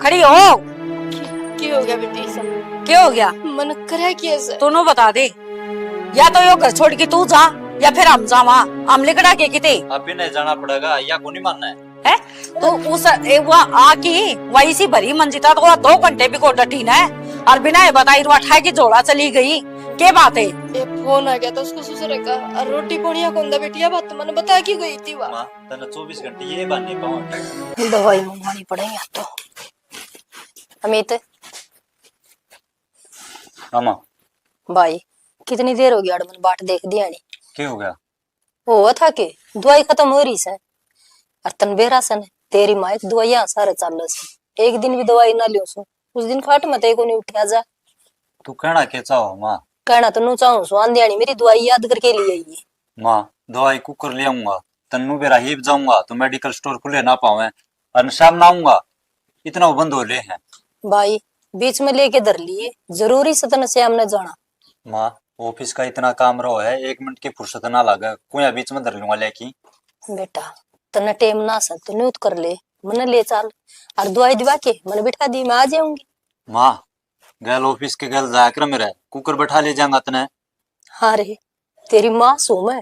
खड़ी हो। क्या हो गया बेटी? क्या हो गया? मन करे कैसे? तू बता दे, या तो यो घर छोड़ के तू जा या फिर हम जावा। हम लिकड़ा के किते अभी नहीं जाना पड़ेगा या को नहीं मानना है? तो उस आकी वही सी भरी मंजिता तो 2 घंटे भी को डटीना है और बिना ये बताई रुआ ठाई की झोला चली गई। क्या बात है? ये फोन आ गया था उसको ससुर का और रोटी पोनिया कौन दा बेटिया बात मैंने बता की गई थी वहां। तना 24 घंटे ये बात नहीं पाऊं। दवाई मंगवानी पड़ेगी तो। अमित मामा भाई कितनी देर हो गई अड़मन बाट देख दिया नहीं। क्या हो गया? हुआ था कि दवाई खत्म हो रही से और तनबेरा सन तेरी माइक दवाइयां सारे चल से एक दिन भी दवाई ना लियो सो उस दिन खाट मत को नहीं उठा जा। तू कहना के चाहो माँ? कहना तो नु चाहूं सो आंधियानी मेरी दवाई याद करके लिए आई। माँ दवाई कुकर ले आऊंगा, तन्नू बेरा हिप जाऊंगा तो मेडिकल स्टोर खुले ना पावे और शाम ना आऊंगा इतना बंद हो ले हैं। भाई बीच में लेके धर लिए जरूरी सतन से हमने जाना। माँ ऑफिस का इतना काम रहो है 1 मिनट की फुर्सत ना लागे कोई बीच में धर लूंगा लेकी। बेटा तने टेम ना सकते न्यूत कर ले मन ले चल और दवाई दिवा के मन बिठा दी मैं आ जाऊंगी। माँ गैल ऑफिस के गैल जाया कर मेरे कुकर बैठा ले जाऊंगा तने। हाँ रे तेरी माँ सो मैं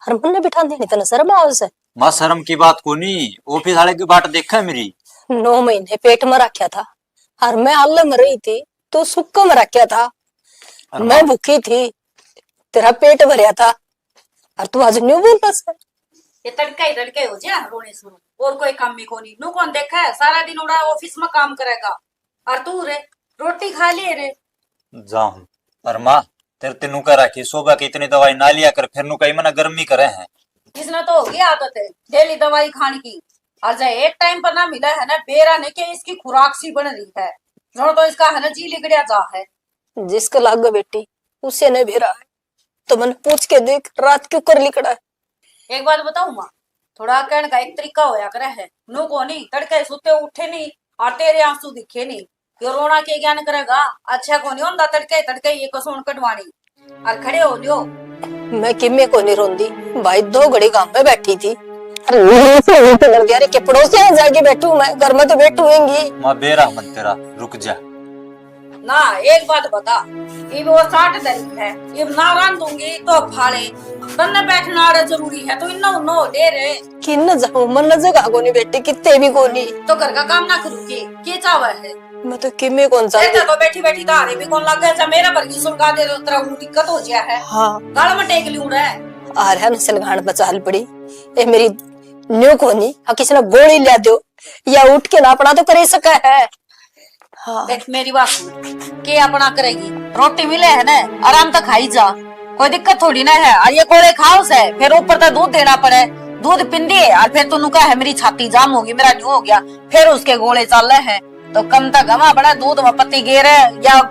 हर मन ने बिठा देनी तने शर्म आवे से। माँ शर्म की बात को नहीं, ऑफिस वाले की बाट देखा है मेरी। 9 महीने पेट में रखा था और मैं हल्ले में रही थी तो सुक्का में रखा था। मैं भूखी थी तेरा पेट भरया था और तू आज न्यू बोलता से। ये तड़का ही तड़के हो जा रोने सुनो और कोई काम भी कोनी नु कौन देखा है सारा दिन उड़ा ऑफिस में काम करेगा और तू रे रोटी खा लिए रे। जाऊं और माँ तेरे तेनू कह रखी सुबह की इतनी दवाई ना लिया कर फिर नु कहीं मना गर्मी करे हैं। इसने तो होगी आदत है डेली दवाई खाने की और जब एक टाइम पर ना मिला है ना बेरा ने के इसकी खुराक सी बन रही है जो तो इसका है ना जी लिगड़िया जा है। जिसका लाग बेटी उसे ने भेरा है तो मन पूछ के देख रात क्यों कर लिकड़ा है। एक बात बताऊं माँ, थोड़ा कहने का एक तरीका होया करे है नु को नहीं तड़के सुते उठे नहीं और तेरे आंसू दिखे नहीं ये रोना के ज्ञान करेगा अच्छा को नहीं होता तड़के तड़के ये कसौन कटवानी और खड़े हो लियो। मैं किम्मे को नहीं रोंदी भाई 2 घड़ी गांव में बैठी थी अरे के पड़ोसिया जाके बैठू मैं घर में तो बैठूंगी। माँ बेरा मन तेरा रुक जा ना एक बात बता ये वो 60 दिन है ये ना रान दूंगी तो फाड़े तन्ने बैठना जरूरी है तो इन्ना उन्नो दे रे किन जाऊं मन जगह को नहीं बैठी कितने भी को नहीं तो घर का काम ना करूंगी के चावा है। मैं तो किम्मे कौन सा तो बैठी बैठी तारे भी कौन लग गया मेरा पर की सुलगा दे तेरा वो दिक्कत हो गया है। हाँ गाल में टेक लियो रे आ रहा नसल घाण बचाल पड़ी ए मेरी न्यू को नहीं हाँ किसी ने गोली ले दो या उठ के ना अपना तो करे सका है। हाँ देख मेरी बात सुन के अपना करेगी रोटी मिले है ना आराम तक खाई जा कोई दिक्कत थोड़ी ना है और ये कोड़े खाओ से फिर ऊपर तक दूध देना पड़े दूध पिंदी है और फिर तू कहा है मेरी छाती जाम होगी मेरा न्यू हो गया फिर उसके गोले चल रहे हैं तो कम तक हम बड़ा दूध में पत्ती गिरे या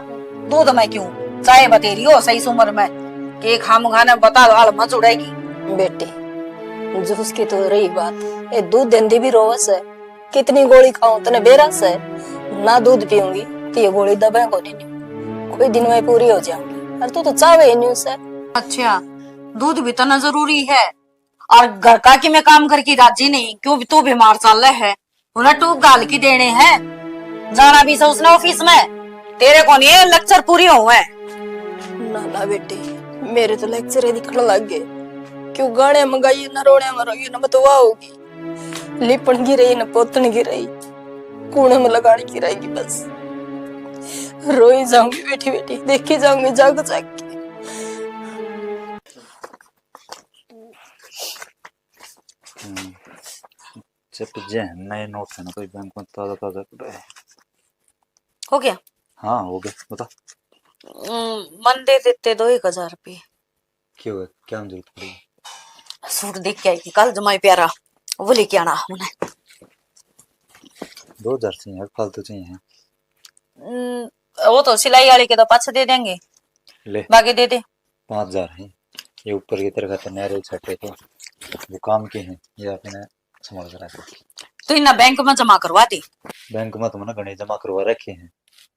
दूध में क्यों चाहे बतेरी हो सही उम्र में के खाम खाने बता हाल मच उड़ेगी। बेटी जूस की तो रही बात ये दूध देंदी भी रोवस है कितनी गोली खाऊं तने बेरस है ना दूध पीऊंगी तो ये गोली दबे को नहीं कोई दिन में पूरी हो जाऊंगी और तू तो चाहे न्यू से। अच्छा दूध भी तो ना जरूरी है और घर का कि मैं काम करके राजी नहीं क्यों तू बीमार चल रहा है उन्हें टूब गाल की देने हैं जाना भी से उसने ऑफिस में तेरे को नहीं लेक्चर पूरी हुए ना ना बेटी मेरे तो लेक्चर दिखने लग गए क्यों गाने मंगाई ना रोने मरोगी ना बतवा होगी लिपण की रही ना पोतन की रही कूड़े में लगाने की रहेगी बस रोई जाऊंगी बेटी बेटी देखी जाऊंगी जाग जाग के। जब जे नए नोट है ना कोई बैंक में ताजा ताजा कर है। हो गया? हाँ हो गया बता। मन दे देते 1000 रुपये। क्यों है क्या जरूरत पड़ी? सूट देख के आई थी कल जमाई प्यारा वो लेके आना उन्हें 2000 चाहिए फालतू चाहिए। वो तो सिलाई वाले के तो 5 दे देंगे ले बाकी दे दे 5000 है ये ऊपर की तरफ तो नए छटे तो वो काम के हैं ये आपने संभाल कर रखे तो इन्हें बैंक में जमा करवा दी। बैंक में तुमने गणे जमा करवा रखे हैं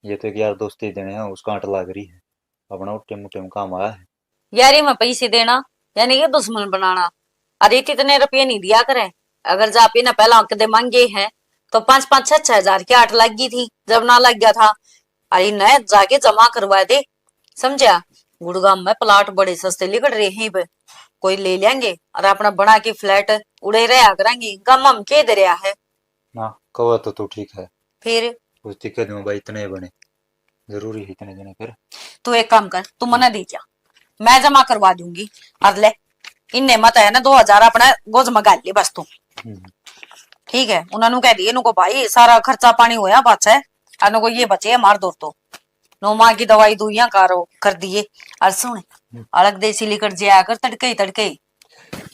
ये तो एक यार दोस्ती देने हैं उसका आंट लाग रही है अपना उठे मुठे काम आया है यारी में पैसे देना यानी ये दुश्मन बनाना अरे इतने रुपये नहीं दिया करे अगर जा पे ना पहला कदे मांगे हैं तो 5-5, 6-6 हजार की 8 लग गई थी जब ना लग गया था। अरे न जाके जमा करवा दे, समझा। गुड़गांव में प्लाट बड़े सस्ते लिखट रहे हैं पे, कोई ले लेंगे और अपना बना के फ्लैट उड़े रहा करेंगे। गम हम के दे रहा है ना कहो तो तू ठीक है, फिर। उस दिक्कत में भाई इतने बने जरूरी है इतने जने फिर। तू एक काम कर, तू मना दे क्या, मैं जमा करवा दूंगी। और ले इन्ने मत है ना 2000 अपना गोज मगा ले बस तू, ठीक है। उन्होंने कह दिए नुको भाई सारा खर्चा पानी होया बच है, को ये बचे मार दो तो 9 माह की दवाई दुइया कर दिए। और सुन अलग देसी लेकर जाया कर तड़के ही तड़के ही,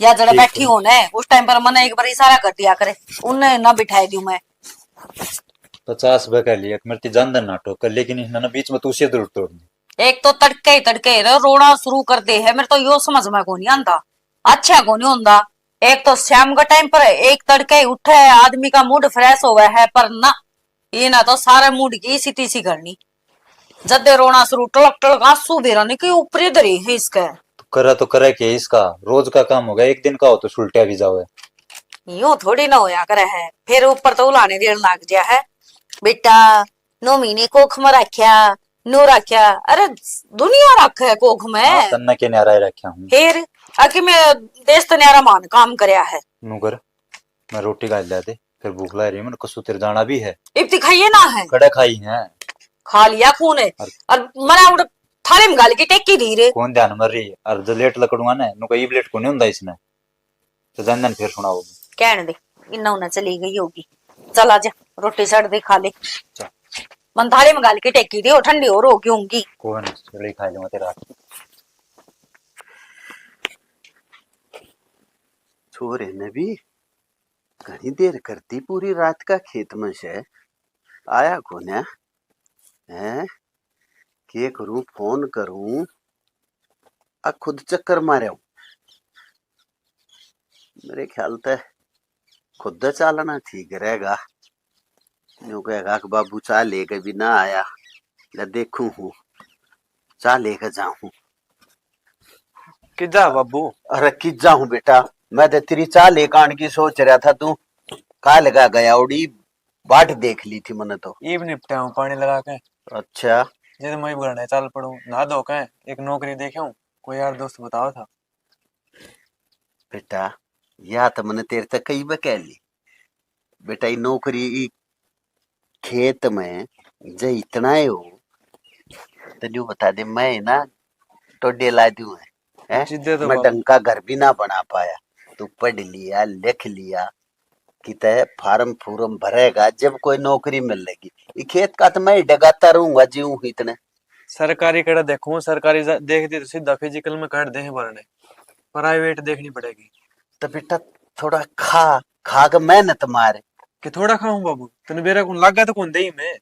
या जरा बैठी हो न उस टाइम पर मैंने एक बार इशारा कर दिया करे, उन्हें ना बिठाई दू मैं। 50 रुपए का लिया मेरे जान दन नाटो कर, लेकिन ना बीच में तू से दूर तोड़ दी। एक तो तड़के रोना शुरू कर दे है, मेरे तो यो समझ में को नहीं आंदा, अच्छा को नहीं होंदा। एक तो शाम का टाइम पर एक तड़के उठे है आदमी का मूड फ्रेश हुआ है, पर ना ये ना तो सारे मूड की सी तीसी करनी, जदे रोना शुरू टलक टलक आंसू बेरा नहीं कि ऊपरी दरी है इसका। तो करे के इसका रोज का काम होगा, एक दिन का हो तो सुलटिया भी जाओ। यूं थोड़ी ना होया करे है, फिर ऊपर तो उलाने देर लग गया है। बेटा 9 महीने कोख में रखा नो रखा, अरे दुनिया रख है कोख में तन्ना के न्यारा रखा हूं, फिर आखिर में देश तो न्यारा मान काम करया है। नु कर मैं रोटी खा ला दे, फिर भूख ला रही है, मैंने कसु तेरे जाना भी है। इब्ती खाइए ना है, कड़े खाई है, खा लिया खून है और मना उड़ थाले में गाल की टेकी धीरे कौन ध्यान मर रही है। और जो लेट लकड़ुआ ना नु कई लेट को नहीं हुंदा इसने, तो जानन फिर सुनाओ कहने दे इन्ना उन्ना चली गई होगी। चल आजा रोटी सड़ दे खा ले, मन थाले में गाल की टेकी थी, ठंडी और होगी होंगी। कौन चली खा लूंगा तेरा। छोरे ने भी घनी देर करती पूरी रात का खेत में से आया कौन है के करूं फोन करूं आ खुद चक्कर मारे मेरे ख्याल ते खुद चालना ठीक रहेगा। यूं कहेगा कि बाबू चाय लेके भी ना आया, ले देखूं हूँ चाय लेके जाऊं। किजा बाबू? अरे किजा हूँ बेटा, मैं तो तेरी चाय लेकर आने की सोच रहा था, तू कहा लगा गया उड़ी बाट देख ली थी मैंने तो। ईब निपटा हूँ पानी लगा के। अच्छा जैसे मैं भी चल पड़ू नहा धो के एक नौकरी देखे हूँ, कोई यार दोस्त बताओ था। बेटा या तो मैंने तेरे तक कई बार कह ली बेटा, ये नौकरी खेत में जो इतना है हो तो जो बता दे, मैं ना टोडे ला दूं है तो मैं ढंग का घर भी ना बना पाया। तू पढ़ लिया लिख लिया कि तय फार्म फूरम भरेगा जब कोई नौकरी मिलेगी, ये खेत का तो मैं डगाता रहूंगा जीऊं इतने। सरकारी कड़ा देखूं, सरकारी देख दी तो सीधा फिजिकल में काट दे भरने, प्राइवेट देखनी पड़ेगी। तो बेटा थोड़ा खा खा के मेहनत मारे। कि थोड़ा खाऊं बाबू, तने बेरा कौन लग गया तो कौन दे मैं।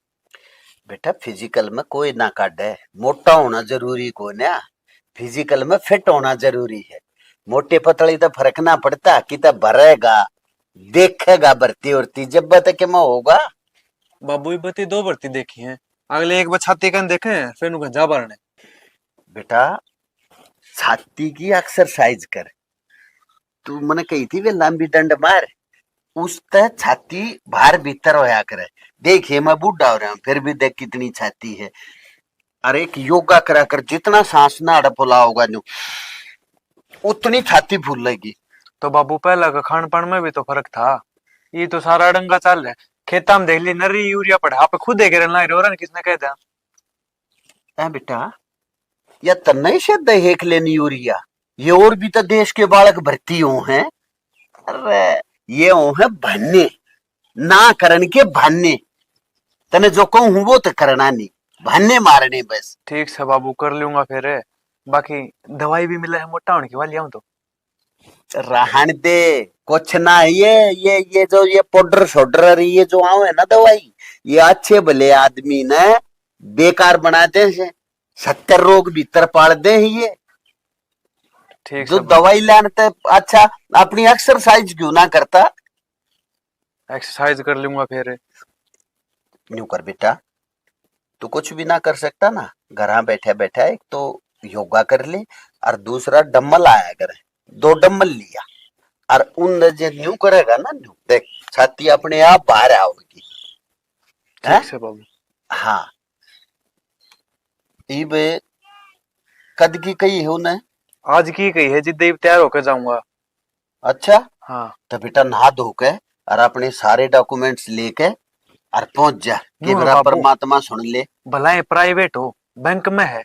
बेटा फिजिकल में कोई ना काटे, मोटा होना जरूरी को ना, फिजिकल में फिट होना जरूरी है। मोटे पतली तो फर्क ना पड़ता कि तो भरेगा देखेगा भर्ती उड़ती जब तक में होगा। बाबू ये बती 2 भर्ती देखी है, अगले एक बार छाती कन देखे फिर नु जा भरने। बेटा छाती की एक्सरसाइज कर, तू मैंने कही थी वे लंबी डंड मार, उस तय छाती बाहर भीतर होया करे। देखिए मैं बूढ़ा हो रहा हूँ फिर भी देख कितनी छाती है। अरे एक योगा करा कर, जितना सांस ना अड़पोला होगा जो उतनी छाती फूलेगी। तो बाबू पहला का खान पान में भी तो फर्क था, ये तो सारा डंगा चल रहा है। खेता में देख ली नरी यूरिया पड़ा आप खुद देख रहे किसने कह दिया है बेटा, या तन्ने से देख लेनी यूरिया, ये और भी तो देश के बालक भर्ती हो हैं। अरे ये हो है भन्ने ना करन के भन्ने, तने जो कहूं वो तो करना नहीं, भन्ने मारने बस। ठीक से बाबू कर लूंगा फिर, बाकी दवाई भी मिला है मोटा होने की वाली तो रहन दे कुछ ना। ये जो ये पाउडर शोडर ये जो आवे ना दवाई, ये अच्छे भले आदमी ने बेकार बनाते हैं, 70 रोग भीतर पाल दे ये। ठीक जो दवाई लेने ते अच्छा अपनी एक्सरसाइज क्यों ना करता। एक्सरसाइज कर लूंगा फिर। यूं कर बेटा, तू कुछ भी ना कर सकता ना, घर बैठे बैठा एक तो योगा कर ले और दूसरा डम्बल आया करे, 2 डम्बल लिया और उन जो न्यू करेगा ना, न्यू देख छाती अपने आप बाहर आओगी। हैं? ठीक से बाबू। हाँ इब कद की कही है उन्हें? आज की कही है, जिद्दे ही तैयार होकर जाऊंगा। अच्छा हाँ तो बेटा नहा धो के और अपने सारे डॉक्यूमेंट्स लेके और पहुंच जा कि नो मेरा बाबू। परमात्मा सुन ले। भला प्राइवेट हो, बैंक में है,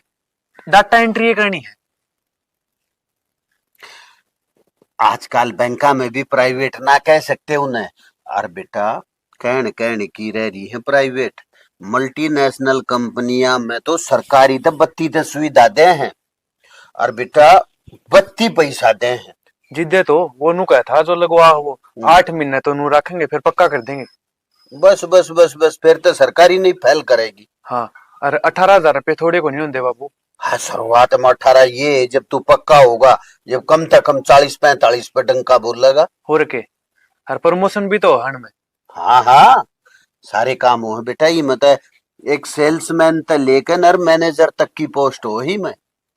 डाटा एंट्री करनी है। आजकल बैंका में भी प्राइवेट ना कह सकते उन्हें। और बेटा कहने की रह रही है प्राइवेट, मल्टीनेशनल कंपनियां में तो सरकारी तो बत्ती तो सुविधा दे हैं और बेटा बत्ती पैसा दे हैं। जिद्दे तो वो नु कहा था जो लगवा वो 8 महीने तो नु रखेंगे, फिर पक्का कर देंगे। बस बस बस बस फिर तो सरकारी नहीं फैल करेगी। हाँ, और 18,000 रुपये थोड़े को नहीं होंगे बाबू। हाँ शुरुआत में 18, ये जब तू पक्का होगा, जब कम से कम 40-45 पे डंका बोलेगा। हो रखे, और प्रमोशन भी तो हन में। हाँ हाँ सारे काम हो है बेटा। ये मतलब एक सेल्समैन तक लेकर और मैनेजर तक की पोस्ट हो ही में।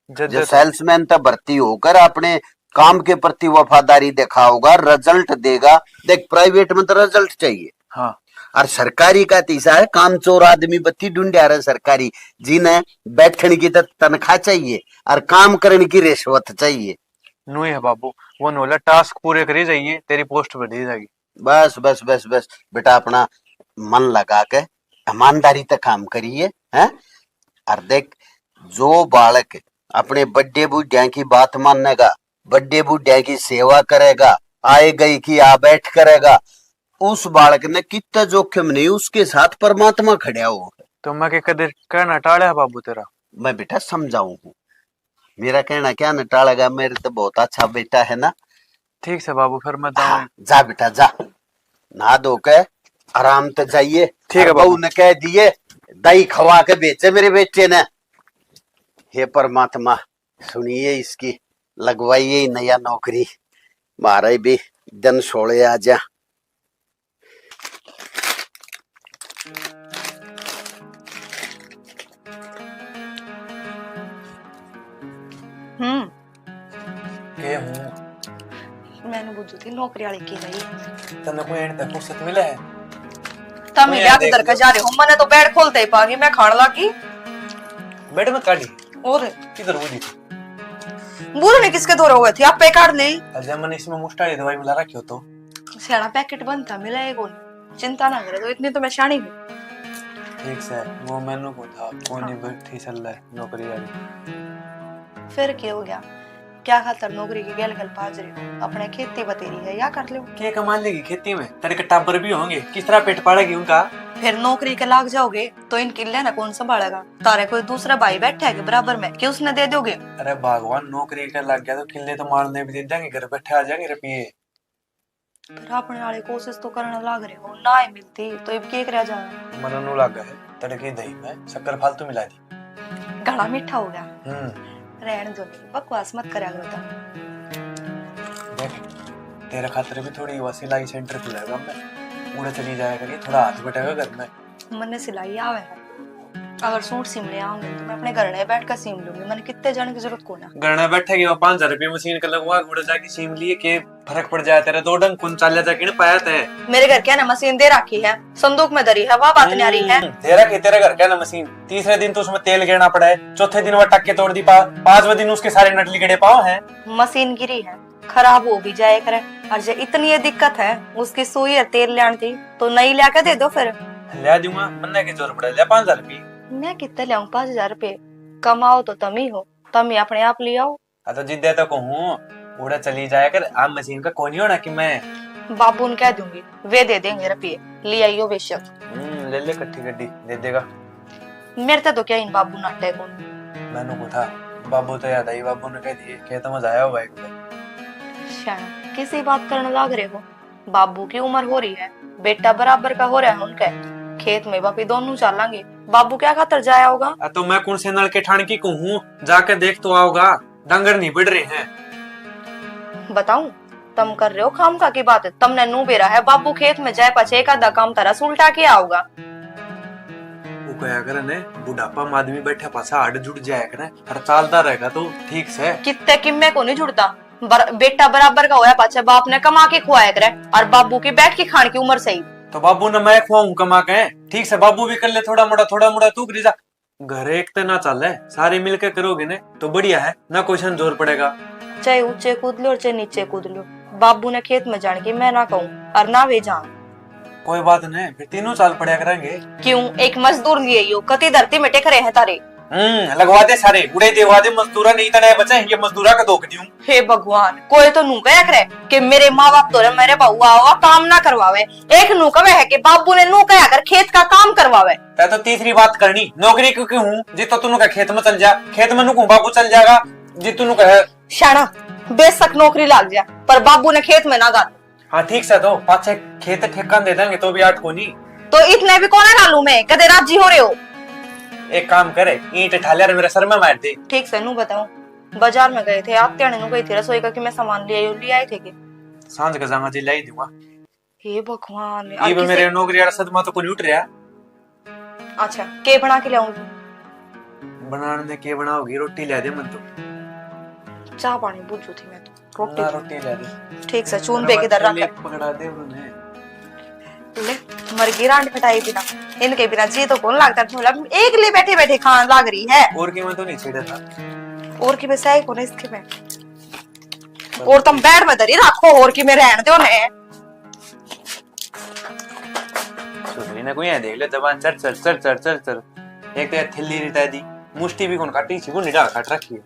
जिद्दे जो तो सेल्समैन तक भर्ती होकर अपने काम के प्रति वफादारी दिखाओगा, रिजल्ट देगा। देख प्राइवेट में तो रिजल्ट चाहिए हाँ और सरकारी का तीसरा है काम चोर आदमी बत्ती ढूंढा रहे सरकारी, जिन्हें बैठने की तो तनख्वाह चाहिए और काम करने की रिश्वत चाहिए। नु है बाबू, वो नोला टास्क पूरे करी जाइए, तेरी पोस्ट बढ़ जाएगी। बस बस बस बस बेटा अपना मन लगा के ईमानदारी तक काम करिए हैं। और देख जो बालक अपने बड्डे बुढ़िया की बात मानेगा, बड्डे बुढ़िया की सेवा करेगा, आए गई की आ बैठ करेगा, उस बालक ने कितना जोखिम नहीं उसके साथ परमात्मा खड़ा हो। तो मैं के कदर कहना टाड़ा है बाबू तेरा। मैं बेटा समझाऊं हूँ, मेरा कहना क्या न टालेगा, मेरे तो बहुत अच्छा बेटा है ना। ठीक से बाबू, फिर मैं जाऊँ। हाँ, जा बेटा जा, नहा धो के आराम से जाइए। ठीक है बहू बाबू। ने कह दिए दही खवा के बेचे मेरे बेटे ने। हे परमात्मा सुनिए इसकी, लगवाइए ही नया नौकरी, मारे भी दिन सोले आ जा। के हूँ मैंने बुझी थी नौकरी वाली की रही। तने कोई एंड तक फुर्सत मिला है? तम मैं या देख किधर का लो। जा रहे हो? मैंने तो बेड खोलते ही पागी मैं खान लगी। बेड में काटी और किधर हुई थी? बुरो ने किसके दौरे हुए थे? आप पे काट ले। अजय मैंने इसमें मुस्टारी दवाई मिला रखी हो तो। सियाना पैकेट बनता मिला है कौन, चिंता ना करे, तो इतनी तो मैं शानी हूँ। ठीक से वो मैनू को था कौन नहीं बैठी चल रहा है नौकरी वाली। फिर क्या हो गया? क्या खातर नौकरी की गल गल पाज रहे हो? अपने खेती बतेरी है या कर लो। क्या कमा लेगी खेती में? तेरे के टाबर भी होंगे, किस तरह पेट पालेगी उनका? फिर नौकरी के लाग जाओगे तो इन किले ना कौन संभालेगा? तारे कोई दूसरा भाई बैठा है के बराबर में कि उसने दे दोगे? अरे भगवान, नौकरी का लग गया तो किले तो मारने भी दे देंगे, घर बैठे आ जाएंगे रुपये। फिर अपने वाली कोशिश तो करने लाग रहे हो, ना ही मिलती तो अब क्या कर जाना? मननु लग है तड़के दही में शक्कर फालतू मिला दी। गला मीठा हो गया। रहने दो, बकवास मत करा करो तुम। देख तेरे खातिर भी थोड़ी वो सिलाई सेंटर खुलेगा, मैं उड़े चली जाया करिए, थोड़ा हाथ बटेगा घर में। मैंने सिलाई आवे है, अगर सूट सिमले आऊंगी तो मैं अपने घर में बैठ कर सीम लूंगी। मैंने कितने जाने की जरूरत को ना। घर में बैठेगी, वो 5,000 रुपये मशीन का लगवा उड़े जाके सीम लिए के फर्क पड़ जाए तेरे। दो डंग कुन चाल जाके नहीं पाया थे। मेरे घर क्या ना मशीन दे रखी है, संदूक में धरी है, वह बात नहीं आ रही है। तेरे घर क्या ना मशीन, तीसरे दिन तो उसमें तेल गिरना पड़ा है, चौथे दिन वो टक्के तोड़ दी, पांचवें दिन उसके सारे नटली गड़े पाव हैं। मशीन गिरी है, खराब हो भी जाए करे, और जो इतनी ये दिक्कत है उसकी सुई और तेल लेनी थी तो नई लाके दे दो। फिर ले दूंगा, मन्ने के जोर पड़ा, ले 5,000 रुपये। मैं कितने लाऊं? 5,000 रुपए कमाओ तो तुम ही हो, तुम ही अपने आप ले आओ। तो जिद्दे तो कहूँ उड़ा चली जाया कर, आप मशीन का कौन ही होना कि मैं बाबू ने कह दूंगी, वे दे देंगे रुपये, ले आइयो बेशक। ले ले कट्ठी गड्डी दे देगा। मेरे तो क्या इन बाबू नाटे कौन। मैंने को था बाबू तो याद आई, बाबू ने कह दिए खेत में जाया हुआ है। शाना किसी बात करने लाग रहे हो? बाबू की उम्र हो रही है, बेटा बराबर का हो रहा है उनका, खेत में बापी दोनों चलेंगे, बाबू क्या खातर जाया होगा? तो मैं कौन से नल के ठाण की कहूँ, जाके देख तो आओगा, डंगर नहीं बढ़ रहे हैं। बताऊं तुम कर रहे हो खामखा की बात है। तुमने नू बेरा है बाबू खेत में जाए पछे का दा काम तरह उल्टा किया होगा। वो कहा करे ने बुढ़ापा में आदमी बैठा पासा हड्ड जुड़ जाया करे, हर चालता रहेगा तो ठीक से। कितने किम्मे को नहीं जुड़ता, बेटा बराबर का होया पाछे बाप ने कमा के खुआया करे और बाबू की बैठ के खाने की उम्र सही। तो बाबू ने मैं खुआऊं कमा के, ठीक से बाबू भी कर ले थोड़ा मोड़ा तू करी जा। घर एक तो ना चल है, सारे मिलके करोगे ने तो बढ़िया है ना, कोई सन जोर पड़ेगा। चाहे ऊंचे कूद लो और चाहे नीचे कूद लो, बाबू ने खेत में जाने की मैं ना कहूँ और ना वे जाऊं। कोई बात नहीं, फिर तीनों साल पढ़ा करेंगे। क्यों, एक मजदूर लिए यो कति धरती में टेक रहे हैं तारे। लगवा दे सारे उड़े देवा दे मजदूरा, नहीं तने बचे ये मजदूरा का धोख दियूं। हे भगवान, कोई तो नू कह करे कि मेरे माँ बाप तो मेरे बहुआ हुआ काम ना करवावे, एक नू कहे है कि बाबू ने नू कहा कर खेत का काम करवावे। तो तीसरी बात करनी, नौकरी क्यों हूँ जी तो तू खेत में चल जा, खेत में नू बाबू चल जाएगा जी तू कहे। शाना बेशक नौकरी लाग जा पर बाबू ने खेत में ना गाल। हाँ ठीक से, तो पाछे खेत ठेका दे देंगे तो भी आठ को नहीं। तो इतने भी कौन डालू मैं, कदे राजी हो रहे हो? एक काम करे, ईंट ठालिया मेरे सर में मार दे। ठीक से नू बताऊं, बाजार में गए थे आप त्याने नू गई थी रसोई का कि मैं सामान ले आए थे के सांझ का जांगा जी लाई दूंगा। हे भगवान, ये भी मेरे नौकरी वाला सदमा तो कोई उठ रहा। अच्छा के बना के लाऊंगी? बनाने के बनाओगी, रोटी ले दे मन तो। चाह पानी पूछू थी मैं तो, रोटी ले दे। ठीक से चून पे किधर रख पकड़ा दे उन्होंने। ले मरगी रांड खटाई बिना, इनके बिना जी तो कौन लागता झोला, एक ले बैठे बैठे खान लाग रही है। और की मैं तो नहीं छेड़ा था, और की बसाई कौन इसके में, और तुम बैठ में दरी रखो और की में रहन दो ने। सुनी ना कोई है, देख ले जबान चल चल चल चल चल चल। एक तो थैली रिटा दी, मुष्टि भी कौन काटी छी, वो निडा काट रखी है।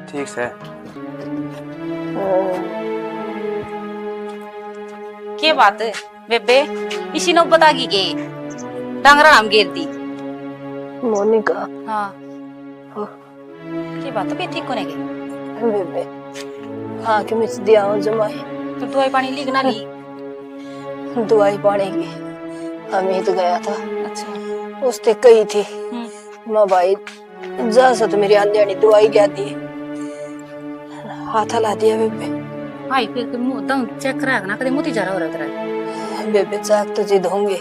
ठीक से के बात बेबे इसी ने बता की के डांगरा नाम गेर दी मोनिका। हाँ के बात पे ठीक कोने के बेबे हाँ कि मिस दिया हो जमाई तो दवाई पानी ली ना ली? दवाई पानी की अमित गया था। अच्छा उसने कही थी माँ भाई जा सत मेरी आंधी दवाई क्या दी, हाथ ला दिया बेबे। आई फिर मुंह दम चेक करा ना कदे मोती जरा हो रहा तेरा। बेबे चाक तो जिद होंगे,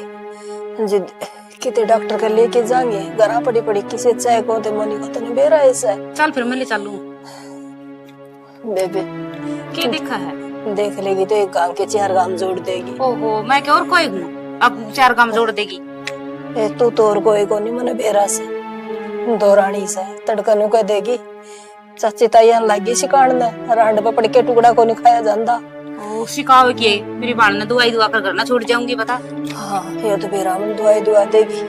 जिद किते डॉक्टर का लेके जाएंगे, गरा पड़ी पड़ी किसे चाय को ते मनी को तने बेरा ऐसा है। चल फिर मैं ले चलूं। बेबे के देखा है? देख लेगी तो एक गांव के 4 गांव जोड़ देगी। ओहो मैं क्या और कोई हूँ अब 4 गांव जोड़ देगी? ए तू तो और कोई को नहीं मने बेरा से दोरानी से तड़का नु कह देगी चाची ताईयान लागी सिकाण ने रांड पे पड़ के टुकड़ा को नहीं खाया जांदा। ओ सिखाओ के मेरी बाल ने दवाई दुआ कर करना छोड़ जाऊंगी बता। हाँ ये तो बेरा में दवाई दुआ देगी,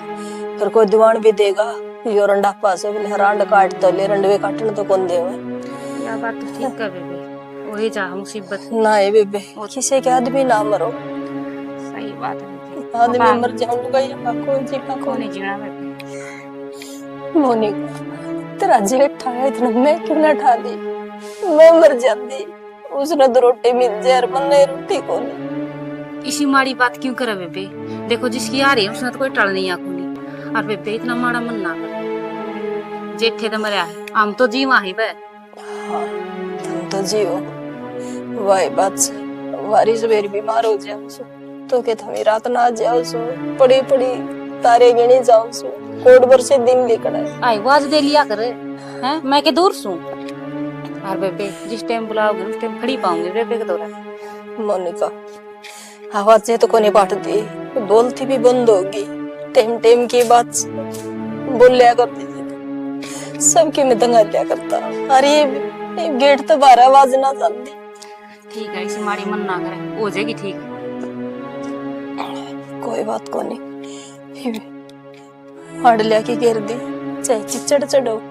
फिर कोई दीवान भी देगा यो रंडा पासे बोले रांड काट तो ले रंडवे काटने तो कौन देवे। या बात तो ठीक है बेबे, वही जा मुसीबत ना है बेबे किसी के आदमी ना मरो। सही बात है, आदमी मर जाऊंगा या कोई जीना को कोई नहीं जीना बेबे। मोनिका तेरा जेठ था इतना मैं क्यों ना ठा दी, मैं मर जाती उसने तो रोटी मिल जाए बनने रोटी को नहीं। इसी माड़ी बात क्यों करे बेबे, देखो जिसकी आ रही है उसने तो कोई टल नहीं आखूनी। और बेबे इतना माड़ा मन ना कर, जेठे तो मरिया है हम तो जीवा ही बे। हाँ तुम तो जियो वही बात से वारी सवेर बीमार हो जाओ तो के थमी रात ना आ जाओ सो पड़ी पड़ी तारे गिनी जाओ सो कोड भर से दिन लिखना आई वाज दे लिया करे हैं, मैं के दूर सू। और बेबे जिस टाइम बुलाओगे उस टाइम खड़ी पाऊंगी बेबे के दौरा। मोनिका आवाज से तो कोनी बांट दी, बोलती भी बंद होगी, टेम टेम की बात बोल लिया करती थी, सबकी में दंगा लिया करता। अरे गेट तो बाहर आवाज ना जाती। ठीक है इसी माड़ी मन ना करे, हो जाएगी ठीक। कोई बात को नहीं हाड़ लिया की घेर दी, चाहे चिचड़ चढ़ो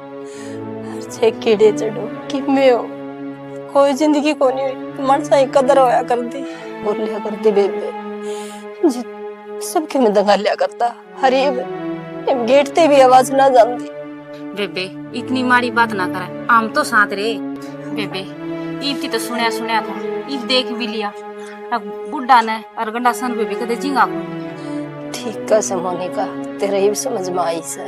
चाहे कीड़े चढ़ो कि में हो कोई जिंदगी को नहीं मनसा ही कदर होया कर दी बोल लिया कर दी बेबे सबके में दंगा लिया करता। हरी गेट ते भी आवाज ना जानती। बेबे इतनी माड़ी बात ना करे, आम तो साथ रे बेबे। ईब की तो सुनया सुनया था, ईब देख भी लिया, अब बुढ़ा ने और गंडा सन बेबे कदे जिंगा को। ठीक है मोनिका तेरे ही समझ में आई से,